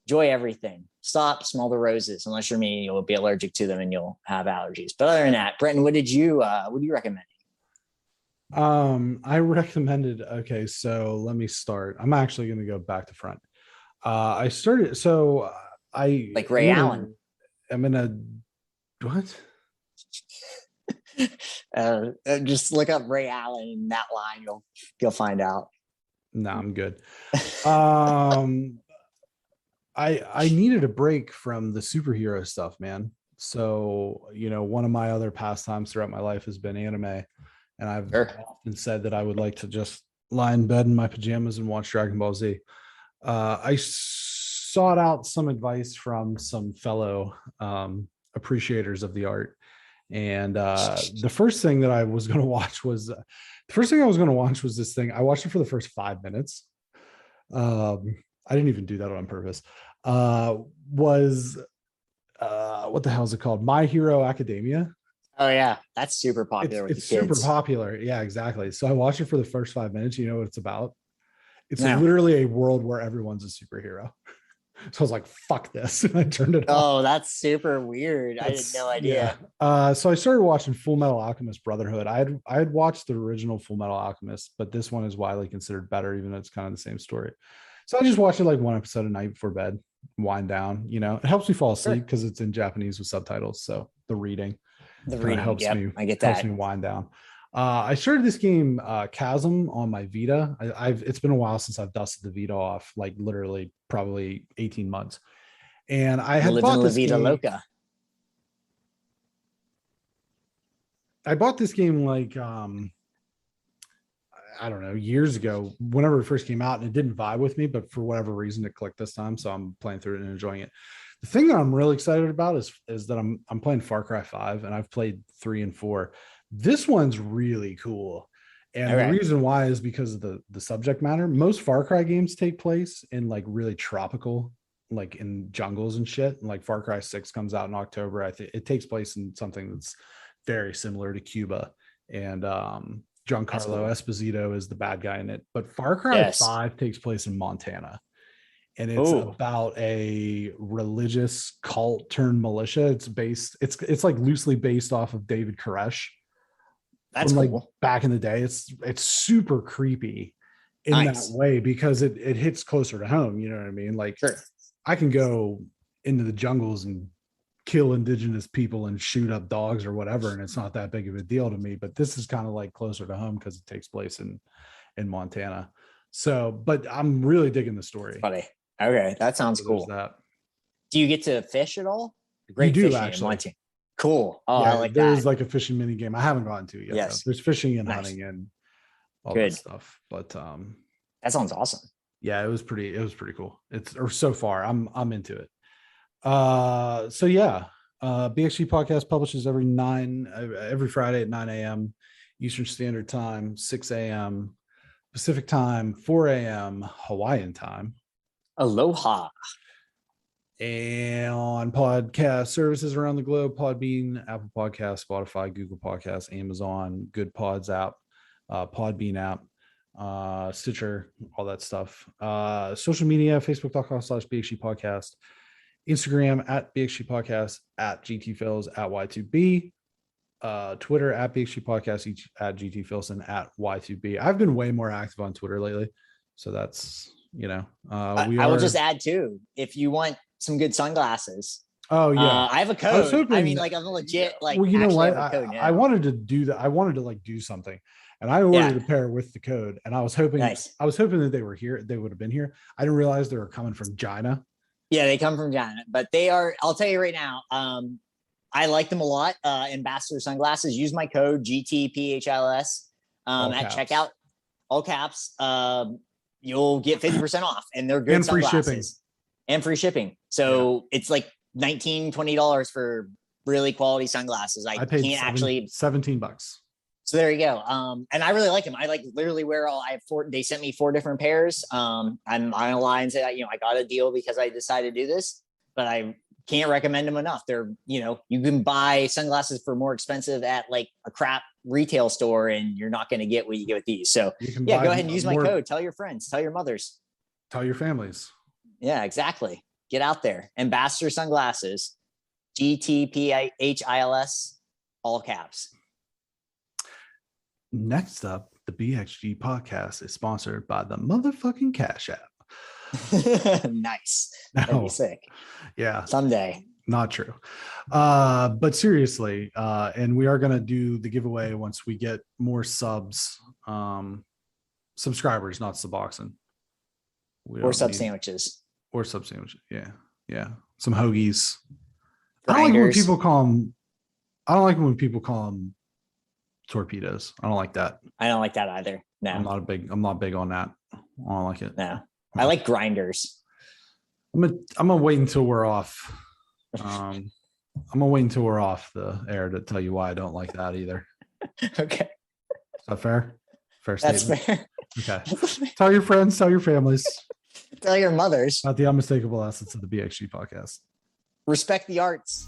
Enjoy everything. Stop, smell the roses. Unless you're me, you'll be allergic to them and you'll have allergies. But other than that, Brenton, what do you recommend? I recommended, okay, so let me start. I'm actually going to go back to front. I started, so I like Ray Allen. I'm in a, what? Just look up Ray Allen in that line. You'll find out. No, I'm good. I needed a break from the superhero stuff, man. So, you know, one of my other pastimes throughout my life has been anime. And I've often said that I would like to just lie in bed in my pajamas and watch Dragon Ball Z. I sought out some advice from some fellow appreciators of the art. And the first thing I was going to watch was this thing. I watched it for the first 5 minutes. I didn't even do that on purpose. What the hell is it called? My Hero Academia. Oh yeah, that's super popular. It's super popular. Yeah, exactly. So I watched it for the first 5 minutes. You know what it's about? It's literally a world where everyone's a superhero. So I was like, fuck this. And I turned it off. Oh, that's super weird. I had no idea. Yeah. So I started watching Full Metal Alchemist Brotherhood. I had watched the original Full Metal Alchemist, but this one is widely considered better, even though it's kind of the same story. So I just watched it like one episode a night before bed, wind down. You know, it helps me fall asleep because it's in Japanese with subtitles. So the reading helps me. I get that. Helps me wind down. I started this game Chasm on my Vita. It's been a while since I've dusted the Vita off, like literally probably 18 months. And I had bought this game. Loca. I bought this game like I don't know, years ago, whenever it first came out, and it didn't vibe with me, but for whatever reason it clicked this time. So I'm playing through it and enjoying it. The thing that I'm really excited about is that I'm playing Far Cry 5 and I've played 3 and 4. This one's really cool. And the reason why is because of the subject matter. Most Far Cry games take place in like really tropical, like in jungles and shit. And like Far Cry 6 comes out in October. I think it takes place in something that's very similar to Cuba. And Giancarlo Esposito is the bad guy in it. But Far Cry 5 takes place in Montana. And it's about a religious cult turned militia. It's like loosely based off of David Koresh. That's from, cool. Like back in the day. It's super creepy in that way because it hits closer to home. You know what I mean? Like I can go into the jungles and kill indigenous people and shoot up dogs or whatever, and it's not that big of a deal to me. But this is kind of like closer to home because it takes place in Montana. So, but I'm really digging the story. Funny. Okay, that sounds cool. Do you get to fish at all? You do actually. Cool. Oh, yeah, I like there's like a fishing mini game. I haven't gotten to it yet. Yes. There's fishing and hunting and all that stuff. But that sounds awesome. Yeah, it was pretty cool. So far I'm into it. So yeah. BXG podcast publishes every Friday at 9 a.m. Eastern Standard Time, 6 a.m. Pacific Time, 4 a.m. Hawaiian Time. Aloha. And on podcast services around the globe, Podbean, Apple Podcasts, Spotify, Google Podcasts, Amazon, Good Pods app, Podbean app, Stitcher, all that stuff. Social media, Facebook.com/BXG Podcast, Instagram at BXG Podcast, at GTFills, at Y2B, Twitter at BXG Podcast, at GTFills, and at Y2B. I've been way more active on Twitter lately. So that's, I will just add too, if you want some good sunglasses. Oh yeah, I have a code. I'm legit like. Well, you know what? Code I wanted to do that. I wanted to like do something, and I ordered a pair with the code. And I was hoping, that they were here. They would have been here. I didn't realize they were coming from China. Yeah, they come from China, but they are. I'll tell you right now. I like them a lot. Ambassador sunglasses. Use my code GTPHLS at checkout. All caps. You'll get 50% off, and they're good and free sunglasses. Free shipping. So it's like $19-20 for really quality sunglasses. I paid $17. So there you go. And I really like them. I like literally wear all. I have 4. They sent me 4 different pairs. I'm on a line and say, I got a deal because I decided to do this, but I can't recommend them enough. They're, you can buy sunglasses for more expensive at like a crap retail store, and you're not going to get what you get with these. So go ahead and use my code. Tell your friends, tell your mothers, tell your families. Yeah, exactly. Get out there. Ambassador sunglasses, GTPHILS, all caps. Next up, the BXG podcast is sponsored by the motherfucking Cash App. Nice. That'd be sick. Yeah. Someday. Not true. But seriously, and we are going to do the giveaway once we get more subscribers, not Suboxone. Or sub sandwiches. Or sub sandwiches. Yeah. Yeah. Some hoagies. Grinders. I don't like when people call them torpedoes. I don't like that. I don't like that either. No. I'm not big on that. I don't like it. No. I like grinders. I'm gonna wait until we're off. I'm gonna wait until we're off the air to tell you why I don't like that either. Okay. Is that fair? Fair statement. That's fair. Okay. Tell your friends, tell your families. Tell your mothers. About the unmistakable essence of the BXG podcast. Respect the arts.